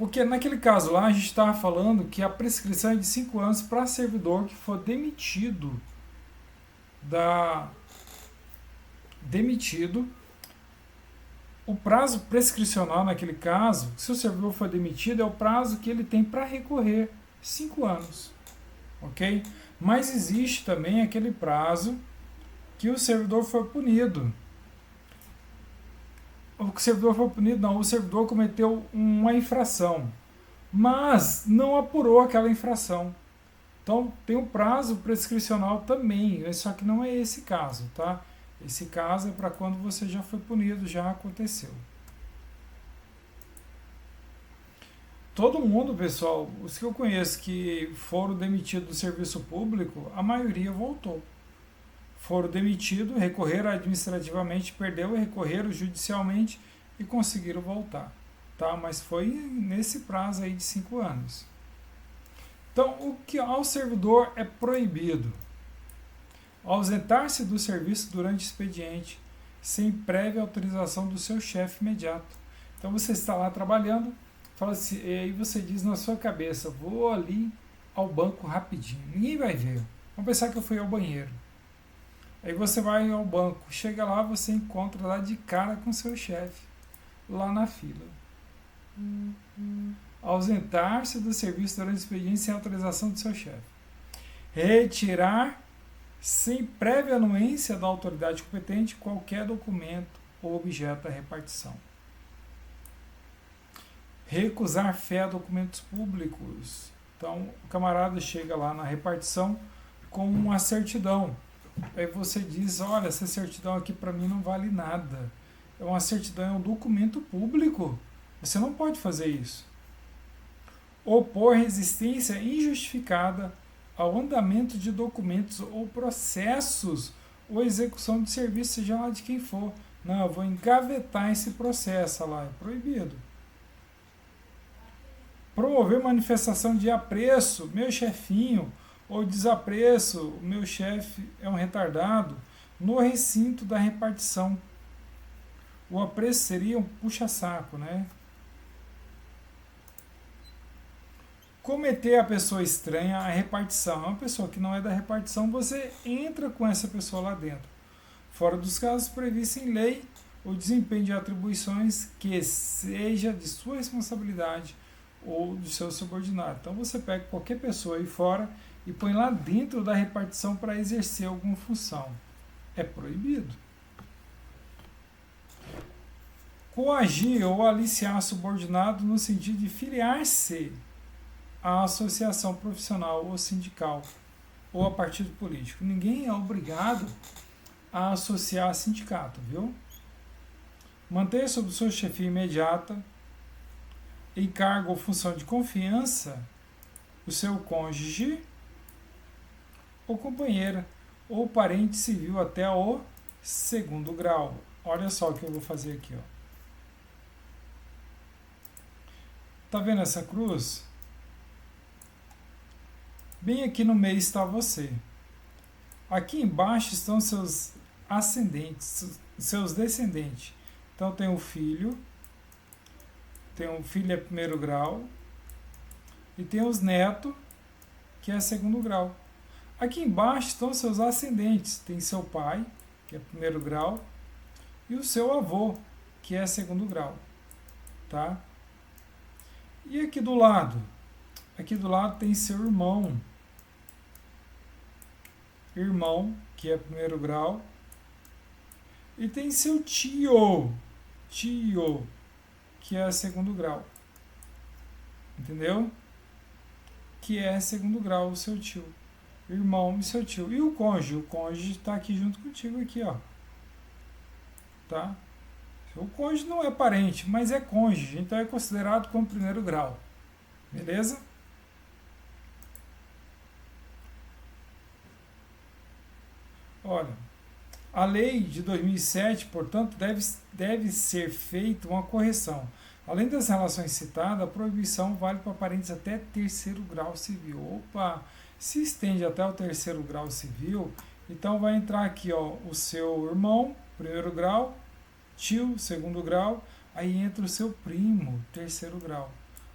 Porque naquele caso lá a gente estava falando que a prescrição é de 5 anos para servidor que for demitido da demitido. O prazo prescricional naquele caso, se o servidor for demitido, é o prazo que ele tem para recorrer, 5 anos, ok? Mas existe também aquele prazo que o servidor foi punido. O servidor foi punido, não, o servidor cometeu uma infração, mas não apurou aquela infração. Então tem um prazo prescricional também, só que não é esse caso, tá? Esse caso é para quando você já foi punido, já aconteceu. Todo mundo, pessoal, os que eu conheço que foram demitidos do serviço público, a maioria voltou. Foram demitidos, recorreram administrativamente, perdeu, recorreram judicialmente e conseguiram voltar. Tá? Mas foi nesse prazo aí de 5 anos. Então, o que ao servidor é proibido? Ausentar-se do serviço durante o expediente, sem prévia autorização do seu chefe imediato. Então, você está lá trabalhando, fala assim, e aí você diz na sua cabeça, vou ali ao banco rapidinho, ninguém vai ver, vamos pensar que eu fui ao banheiro. Aí você vai ao banco, chega lá, você encontra lá de cara com seu chefe, lá na fila. Ausentar-se do serviço durante o expediente sem autorização do seu chefe. Retirar, sem prévia anuência da autoridade competente, qualquer documento ou objeto da repartição. Recusar fé a documentos públicos. Então, o camarada chega lá na repartição com uma certidão. Aí você diz, olha, essa certidão aqui para mim não vale nada. É uma certidão, é um documento público. Você não pode fazer isso. Opor resistência injustificada ao andamento de documentos ou processos ou execução de serviço, seja lá de quem for. Não, eu vou engavetar esse processo lá, é proibido. Promover manifestação de apreço, meu chefinho, ou desapreço, meu chefe é um retardado, no recinto da repartição. O apreço seria um puxa-saco, né? Cometer a pessoa estranha à repartição. É uma pessoa que não é da repartição, você entra com essa pessoa lá dentro. Fora dos casos previstos em lei, o desempenho de atribuições que seja de sua responsabilidade ou do seu subordinado. Então você pega qualquer pessoa aí fora e põe lá dentro da repartição para exercer alguma função. É proibido. Coagir ou aliciar subordinado no sentido de filiar-se à associação profissional ou sindical ou a partido político. Ninguém é obrigado a associar a sindicato, viu? Manter sob sua chefia imediata, em cargo ou função de confiança, o seu cônjuge ou companheira ou parente civil até o 2º grau. Olha só o que eu vou fazer aqui, ó. Tá vendo essa cruz? Bem aqui no meio está você. Aqui embaixo estão seus ascendentes, seus descendentes. Então tem o filho é 1º grau, e tem os netos, que é 2º grau. Aqui embaixo estão seus ascendentes. Tem seu pai, que é 1º grau, e o seu avô, que é 2º grau. Tá? E aqui do lado? Aqui do lado tem seu irmão, que é 1º grau, e tem seu tio, que é 2º grau. Entendeu? Que é 2º grau o seu tio. Irmão e seu tio. E o cônjuge está aqui junto contigo aqui, ó. Tá? O cônjuge não é parente, mas é cônjuge, então é considerado como 1º grau. Beleza? Olha, a lei de 2007, portanto, deve ser feita uma correção. Além das relações citadas, a proibição vale para parentes até 3º grau civil. Opa! Se estende até o 3º grau civil, então vai entrar aqui, ó, o seu irmão, 1º grau, tio, 2º grau, aí entra o seu primo, 3º grau.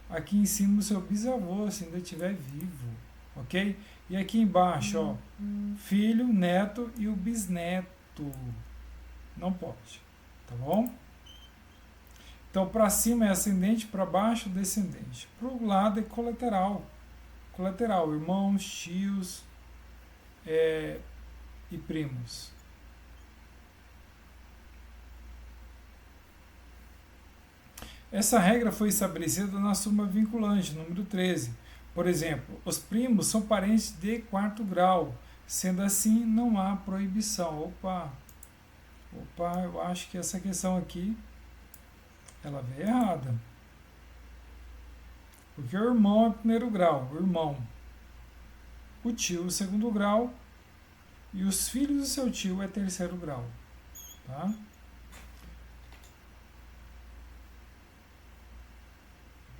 aqui em cima o seu bisavô, se ainda estiver vivo, ok? E aqui embaixo, ó, filho, neto e o bisneto. Não pode, tá bom? Então, para cima é ascendente, para baixo, descendente. Para o lado é colateral. Colateral, irmãos, tios e primos. Essa regra foi estabelecida na súmula vinculante, número 13. Por exemplo, os primos são parentes de quarto grau. Sendo assim, não há proibição. Opa, eu acho que essa questão aqui, ela veio errada. Porque o irmão é primeiro grau, o irmão. O tio é segundo grau. E os filhos do seu tio é terceiro grau. Tá?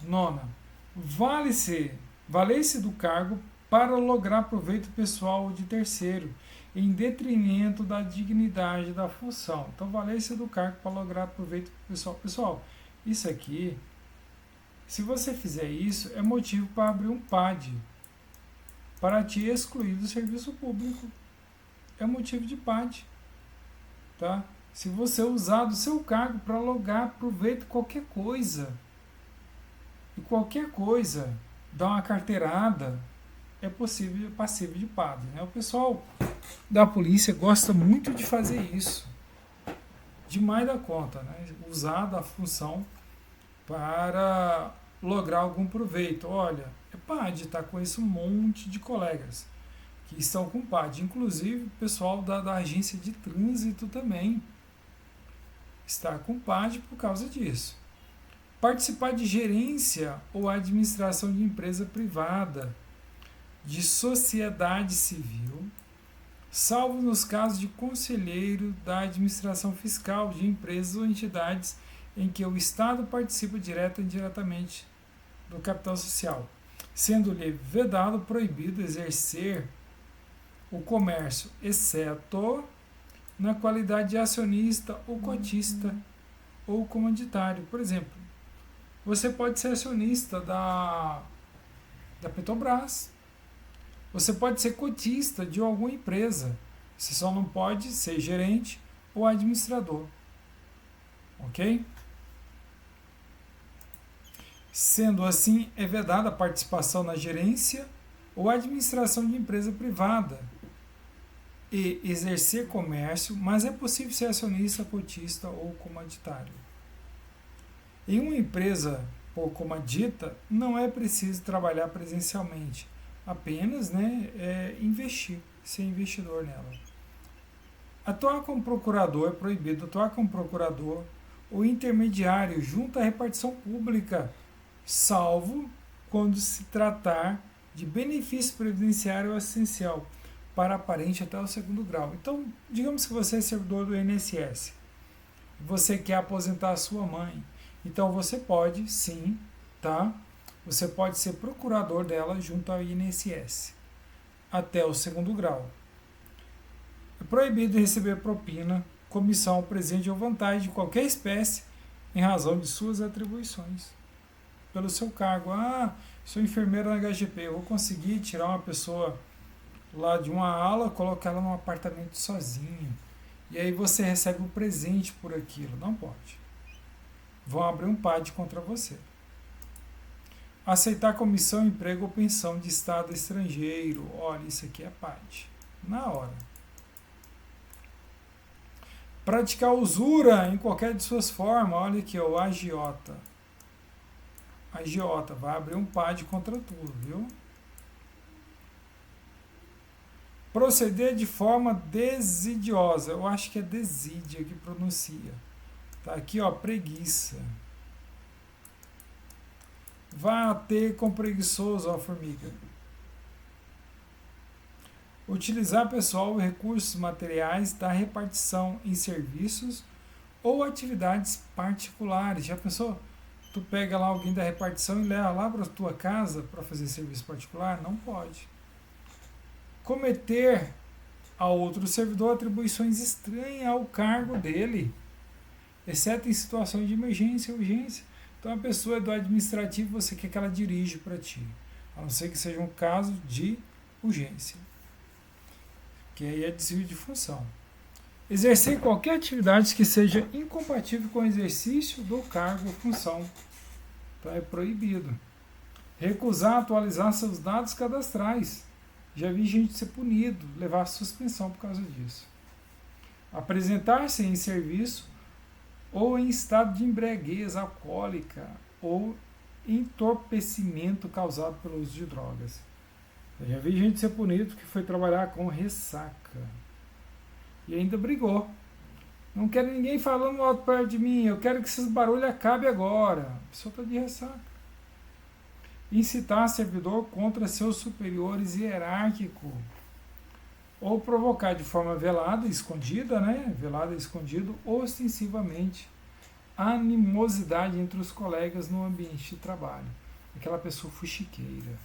Nona, vale-se do cargo para lograr proveito pessoal de terceiro, em detrimento da dignidade da função. Então, vale-se do cargo para lograr proveito pessoal. Pessoal, isso aqui, se você fizer isso, é motivo para abrir um PAD, para te excluir do serviço público. É motivo de PAD. Tá? Se você usar do seu cargo para lograr proveito qualquer coisa, e qualquer coisa, dar uma carteirada, é passível de PAD. Né? O pessoal da polícia gosta muito de fazer isso. Demais da conta. Né? Usar da função para lograr algum proveito. Olha, é PAD, tá? Conheço um monte de colegas que estão com PAD. Inclusive o pessoal da agência de trânsito também está com PAD por causa disso. Participar de gerência ou administração de empresa privada, de sociedade civil, salvo nos casos de conselheiro da administração fiscal de empresas ou entidades em que o Estado participa direta ou indiretamente do capital social, sendo-lhe vedado, proibido exercer o comércio, exceto na qualidade de acionista ou cotista ou comanditário. Por exemplo, você pode ser acionista da Petrobras. Você pode ser cotista de alguma empresa. Você só não pode ser gerente ou administrador. Ok? Sendo assim, é vedada a participação na gerência ou administração de empresa privada e exercer comércio, mas é possível ser acionista, cotista ou comanditário. Em uma empresa por comandita, não é preciso trabalhar presencialmente, apenas investir, ser investidor nela. Atuar como procurador é proibido. Atuar como procurador ou intermediário junto à repartição pública, salvo quando se tratar de benefício previdenciário assistencial para parente até o segundo grau. Então, digamos que você é servidor do INSS, você quer aposentar a sua mãe. Então você pode, sim, tá? Você pode ser procurador dela junto ao INSS, até o segundo grau. É proibido receber propina, comissão, presente ou vantagem de qualquer espécie em razão de suas atribuições. Pelo seu cargo. Sou enfermeira na HGP, eu vou conseguir tirar uma pessoa lá de uma ala, colocar ela num apartamento sozinho. E aí você recebe um presente por aquilo. Não pode. Vão abrir um PAD contra você. Aceitar comissão, emprego ou pensão de estado estrangeiro. Olha, isso aqui é PAD. Na hora. Praticar usura em qualquer de suas formas. Olha aqui, o agiota. Agiota, vai abrir um PAD contra tudo, viu? Proceder de forma desidiosa. Eu acho que é desídia que pronuncia. Tá aqui, ó, preguiça. Vá ter com preguiçoso, ó, formiga. Utilizar pessoal e recursos materiais da repartição em serviços ou atividades particulares. Já pensou? Tu pega lá alguém da repartição e leva lá para a tua casa para fazer serviço particular? Não pode. Cometer a outro servidor atribuições estranhas ao cargo dele, exceto em situações de emergência e urgência. Então a pessoa é do administrativo, você quer que ela dirija para ti, a não ser que seja um caso de urgência, que aí é desvio de função. Exercer qualquer atividade que seja incompatível com o exercício do cargo ou função. Então é proibido. Recusar atualizar seus dados cadastrais. Já vi gente ser punido, levar a suspensão por causa disso. Apresentar-se em serviço ou em estado de embriaguez alcoólica ou entorpecimento causado pelo uso de drogas. Eu já vi gente ser punido que foi trabalhar com ressaca. E ainda brigou. Não quero ninguém falando alto perto de mim, eu quero que esses barulhos acabem agora. A pessoa está de ressaca. Incitar servidor contra seus superiores hierárquicos. Ou provocar de forma velada, escondida, né? Velada e escondido, ostensivamente, animosidade entre os colegas no ambiente de trabalho. Aquela pessoa fuxiqueira.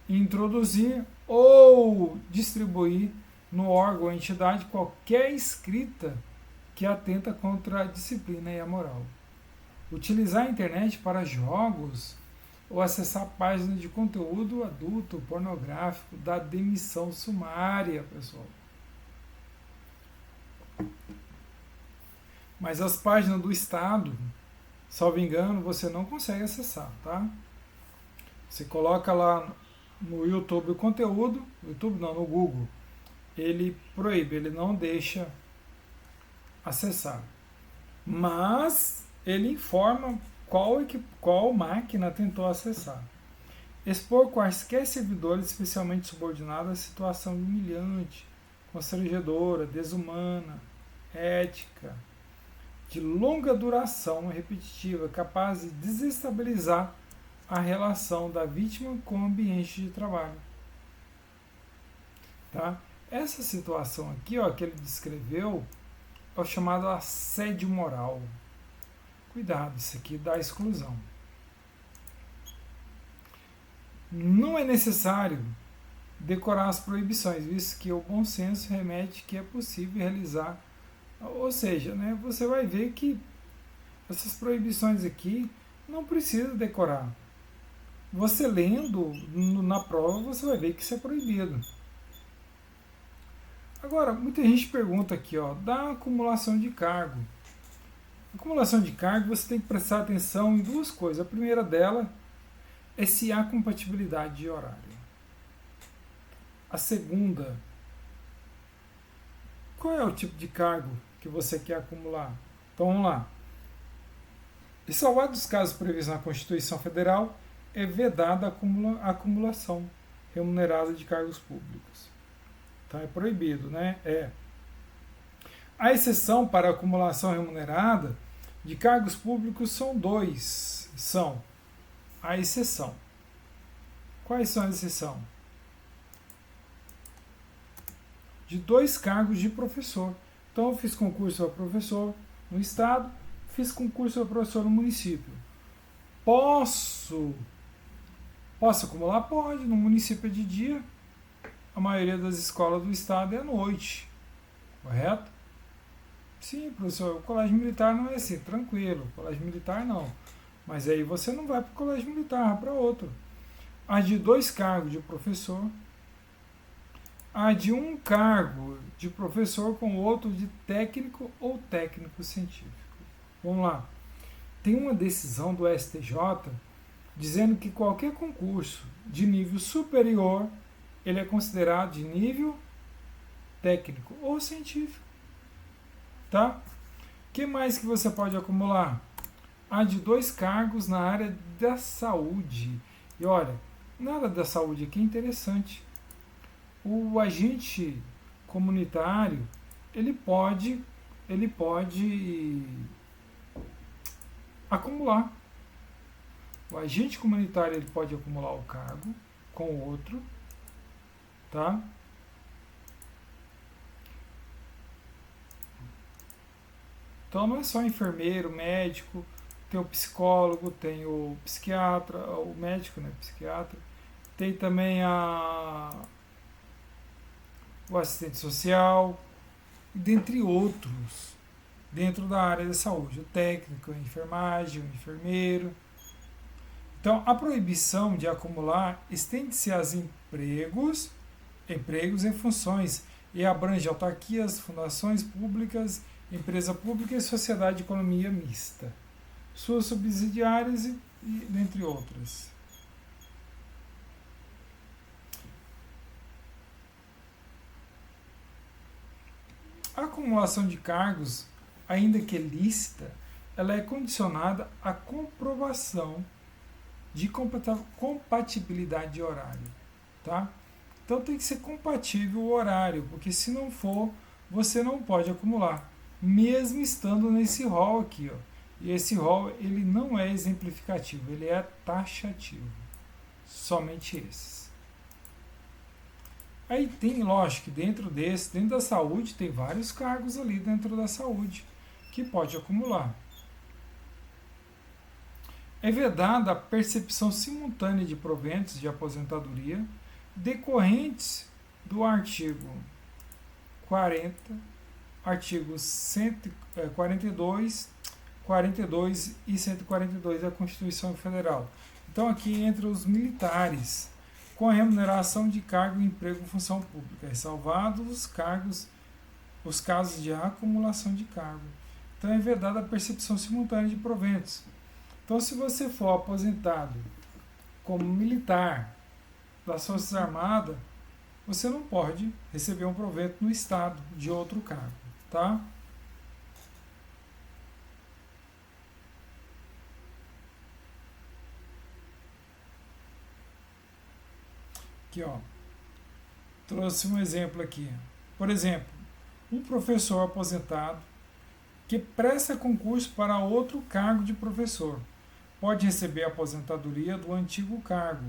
Introduzir ou distribuir no órgão ou entidade qualquer escrita que atenta contra a disciplina e a moral. Utilizar a internet para jogos ou acessar páginas de conteúdo adulto, pornográfico, da demissão sumária, pessoal. Mas as páginas do Estado, salvo engano, você não consegue acessar, tá? Você coloca lá no YouTube o conteúdo, no Google, ele proíbe, ele não deixa acessar. Mas ele informa qual máquina tentou acessar. Expor quaisquer servidores especialmente subordinados a situação humilhante, constrangedora, desumana, ética, de longa duração repetitiva, capaz de desestabilizar a relação da vítima com o ambiente de trabalho. Tá? Essa situação aqui, ó, que ele descreveu, é o chamado assédio moral. Cuidado, isso aqui dá exclusão. Não é necessário decorar as proibições, visto que o bom senso remete que é possível realizar. Ou seja, né, você vai ver que essas proibições aqui não precisa decorar. Você lendo na prova, você vai ver que isso é proibido. Agora, muita gente pergunta aqui, ó, da acumulação de cargo. Acumulação de cargo, você tem que prestar atenção em duas coisas. A primeira dela é se há compatibilidade de horário. A segunda, qual é o tipo de cargo que você quer acumular? Então vamos lá. Em salvado dos casos previstos na Constituição Federal, é vedada a acumulação remunerada de cargos públicos. Então é proibido, né? A exceção para a acumulação remunerada de cargos públicos são dois. São a exceção. Quais são as exceções? De 2 cargos de professor. Então eu fiz concurso para professor no estado, fiz concurso para professor no município. Posso acumular? Pode. No município é de dia, a maioria das escolas do estado é à noite. Correto? Sim, professor, o colégio militar não é assim, tranquilo. O colégio militar não. Mas aí você não vai para o colégio militar, vai para outro. A de 2 cargos de professor, a de 1 cargo de professor com outro de técnico ou técnico científico. Vamos lá. Tem uma decisão do STJ dizendo que qualquer concurso de nível superior, ele é considerado de nível técnico ou científico. Tá? O que mais que você pode acumular? A de 2 cargos na área da saúde. E olha, na área da saúde aqui é interessante. O agente comunitário, ele pode acumular. O agente comunitário ele pode acumular o cargo com o outro, tá? Então não é só enfermeiro, médico, tem o psicólogo, tem o psiquiatra, o médico, né, psiquiatra, tem também o assistente social, dentre outros, dentro da área da saúde, o técnico, a enfermagem, o enfermeiro. Então, a proibição de acumular estende-se aos empregos em funções e abrange autarquias, fundações públicas, empresa pública e sociedade de economia mista, suas subsidiárias e dentre outras. A acumulação de cargos, ainda que lícita, ela é condicionada à comprovação de compatibilidade de horário, tá? Então tem que ser compatível o horário, porque se não for, você não pode acumular, mesmo estando nesse rol aqui, ó. E esse rol ele não é exemplificativo, ele é taxativo. Somente esses. Aí tem, lógico, que dentro da saúde, tem vários cargos ali dentro da saúde que pode acumular. É vedada a percepção simultânea de proventos de aposentadoria decorrentes do artigo 40, artigos 142, 42 e 142 da Constituição Federal. Então aqui entra os militares, com a remuneração de cargo e emprego em função pública, ressalvados os casos de acumulação de cargo. Então é vedada a percepção simultânea de proventos. Então, se você for aposentado como militar das Forças Armadas, você não pode receber um provento no Estado de outro cargo, tá? Aqui, ó. Trouxe um exemplo aqui. Por exemplo, um professor aposentado que presta concurso para outro cargo de professor pode receber a aposentadoria do antigo cargo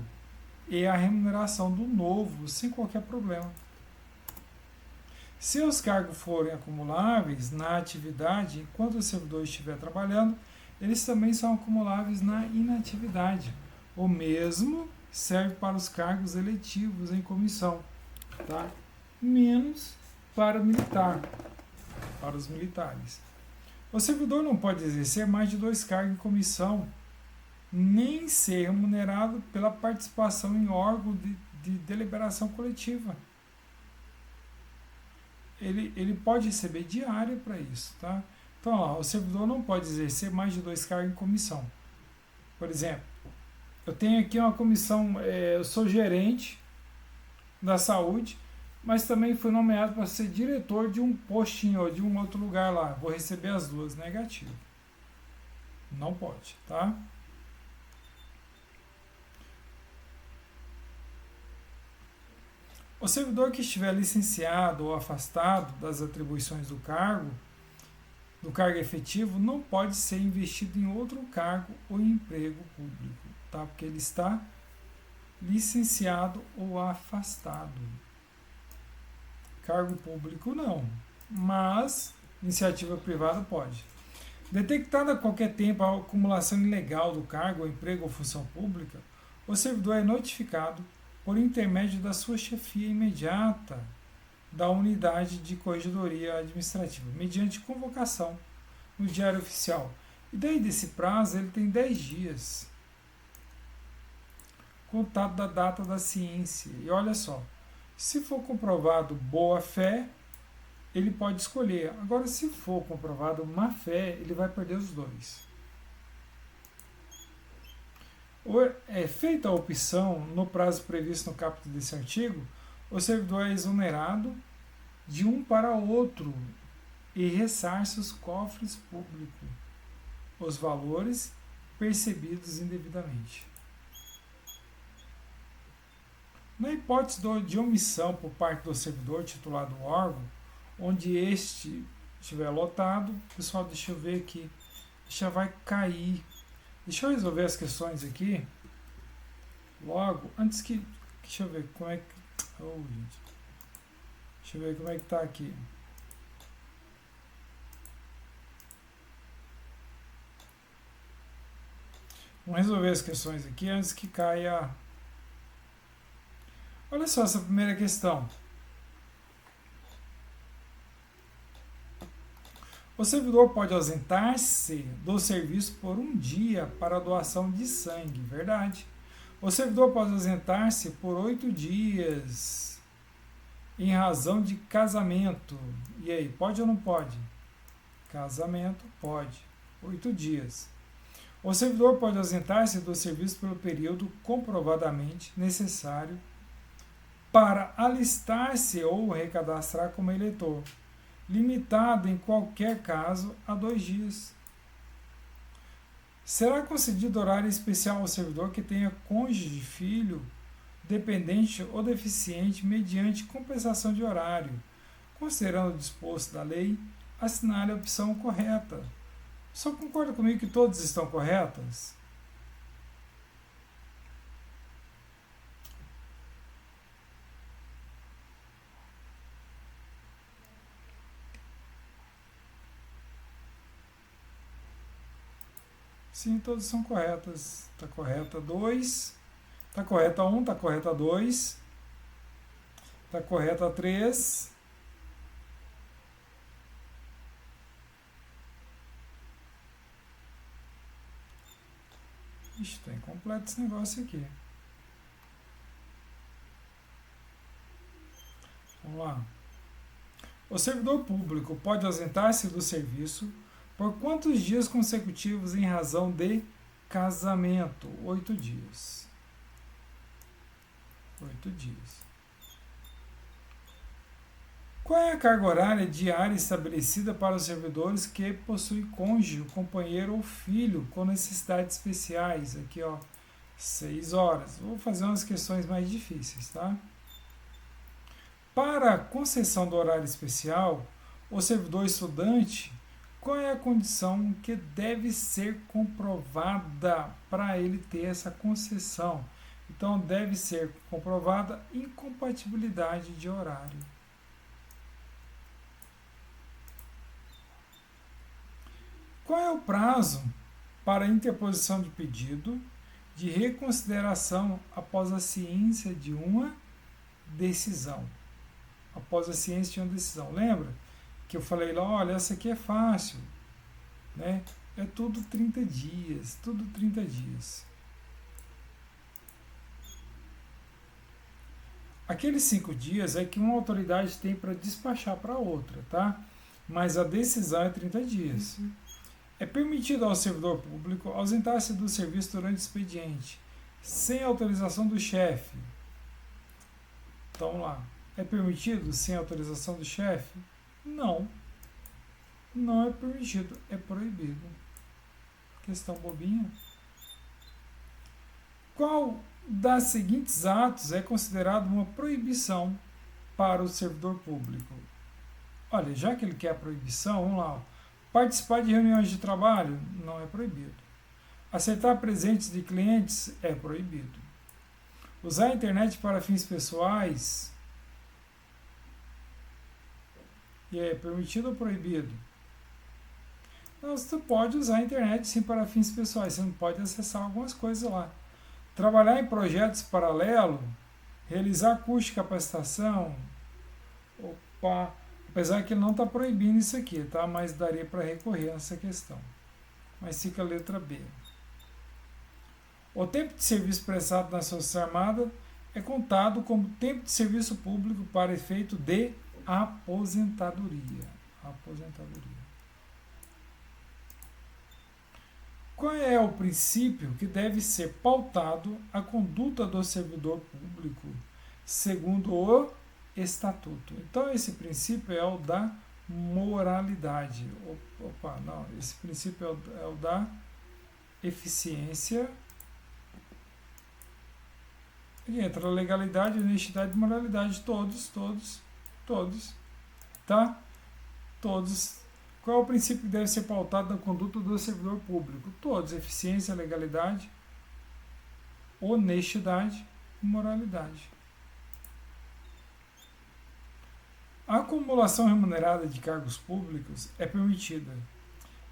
e a remuneração do novo sem qualquer problema. Se os cargos forem acumuláveis na atividade enquanto o servidor estiver trabalhando, eles também são acumuláveis na inatividade. O mesmo serve para os cargos eletivos em comissão, tá? Menos para o militar, para os militares. O servidor não pode exercer mais de 2 cargos em comissão, nem ser remunerado pela participação em órgão de deliberação coletiva. Ele pode receber diária para isso, tá? Então, ó, o servidor não pode exercer mais de 2 cargos em comissão. Por exemplo, eu tenho aqui uma comissão, eu sou gerente da saúde, mas também fui nomeado para ser diretor de um postinho ou de um outro lugar lá. Vou receber as duas, negativo. Não pode, tá? O servidor que estiver licenciado ou afastado das atribuições do cargo efetivo, não pode ser investido em outro cargo ou emprego público, tá? Porque ele está licenciado ou afastado. Cargo público não, mas iniciativa privada pode. Detectada a qualquer tempo a acumulação ilegal do cargo, ou emprego ou função pública, o servidor é notificado por intermédio da sua chefia imediata da unidade de corregedoria administrativa, mediante convocação no Diário Oficial. E daí desse prazo ele tem 10 dias, contado da data da ciência. E olha só, se for comprovado boa-fé, ele pode escolher. Agora, se for comprovado má-fé, ele vai perder os dois. É feita a opção no prazo previsto no caput desse artigo, o servidor é exonerado de um para outro e ressarce os cofres públicos os valores percebidos indevidamente. Na hipótese de omissão por parte do servidor titular do órgão, onde este estiver lotado, pessoal, deixa eu ver aqui, já vai cair. Deixa eu resolver as questões aqui. Logo, antes que. Deixa eu ver como é que. Oh, gente. Deixa eu ver como é que tá aqui. Vamos resolver as questões aqui antes que caia. Olha só essa primeira questão. O servidor pode ausentar-se do serviço por um dia para doação de sangue, verdade. O servidor pode ausentar-se por 8 dias em razão de casamento. E aí, pode ou não pode? Casamento, pode. 8 dias. O servidor pode ausentar-se do serviço pelo período comprovadamente necessário para alistar-se ou recadastrar como eleitor, limitado em qualquer caso a 2 dias. Será concedido horário especial ao servidor que tenha cônjuge, filho, dependente ou deficiente mediante compensação de horário. Considerando o disposto da lei, assinale a opção correta. Só concorda comigo que todas estão corretas? Sim, todas são corretas. Está correta 2. Está correta 1, está correta 2. Está correta 3. Ixi, está incompleto esse negócio aqui. Vamos lá. O servidor público pode ausentar-se do serviço por quantos dias consecutivos em razão de casamento? 8 dias. 8 dias. Qual é a carga horária diária estabelecida para os servidores que possuem cônjuge, companheiro ou filho com necessidades especiais? Aqui, ó, 6 horas. Vou fazer umas questões mais difíceis, tá? Para a concessão do horário especial, o servidor estudante, qual é a condição que deve ser comprovada para ele ter essa concessão? Então, deve ser comprovada incompatibilidade de horário. Qual é o prazo para a interposição de pedido de reconsideração após a ciência de uma decisão? Após a ciência de uma decisão. Lembra que eu falei lá, olha, essa aqui é fácil, né? É tudo 30 dias, tudo 30 dias. Aqueles 5 dias é que uma autoridade tem para despachar para outra, tá? Mas a decisão é 30 dias. É permitido ao servidor público ausentar-se do serviço durante o expediente, sem autorização do chefe. Então, vamos lá. É permitido sem autorização do chefe? Não. Não é permitido, é proibido. Questão bobinha. Qual das seguintes atos é considerado uma proibição para o servidor público? Olha, já que ele quer a proibição, vamos lá. Participar de reuniões de trabalho não é proibido. Aceitar presentes de clientes é proibido. Usar a internet para fins pessoais é permitido ou proibido? Não, você pode usar a internet sim para fins pessoais, você não pode acessar algumas coisas lá. Trabalhar em projetos paralelos, realizar curso de capacitação, opa, apesar que ele não está proibindo isso aqui, tá? Mas daria para recorrer a essa questão. Mas fica a letra B. O tempo de serviço prestado nas Forças Armadas é contado como tempo de serviço público para efeito de aposentadoria. Aposentadoria. Qual é o princípio que deve ser pautado a conduta do servidor público, segundo o Estatuto? Então, esse princípio é o da moralidade. Opa, não, esse princípio é o da eficiência. E entra a legalidade, honestidade e moralidade, todos, tá? Todos. Qual é o princípio que deve ser pautado na conduta do servidor público? Todos, eficiência, legalidade, honestidade e moralidade. A acumulação remunerada de cargos públicos é permitida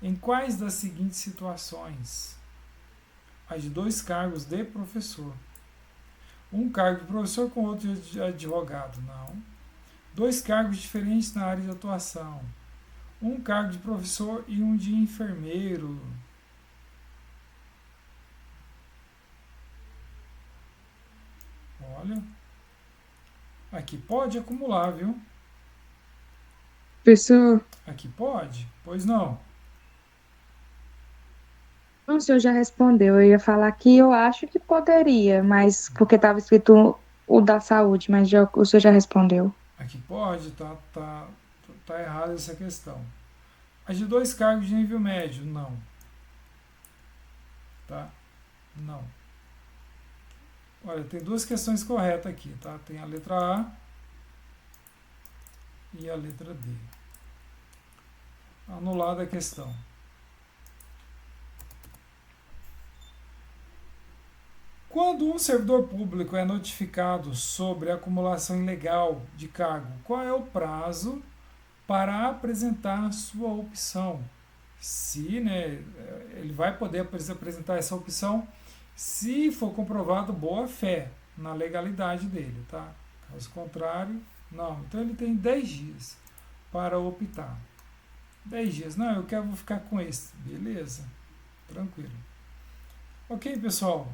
em quais das seguintes situações? As de 2 cargos de professor. Um cargo de professor com outro de advogado, não. 2 cargos diferentes na área de atuação. Um cargo de professor e um de enfermeiro. Olha. Aqui pode acumular, viu? Professor, Aqui pode? Pois não. o senhor já respondeu. Eu ia falar que eu acho que poderia, mas porque estava escrito o da saúde, mas o senhor já respondeu. Aqui pode, tá errada essa questão. A de dois cargos de nível médio, não. Tá? Não. Olha, tem duas questões corretas aqui, tá? Tem a letra A e a letra D. Anulada a questão. Quando um servidor público é notificado sobre a acumulação ilegal de cargo, qual é o prazo para apresentar sua opção? Se, né, ele vai poder apresentar essa opção se for comprovado boa fé na legalidade dele, tá? Caso contrário, não. Então ele tem 10 dias para optar. 10 dias. Não, vou ficar com esse. Beleza. Tranquilo. Ok, pessoal.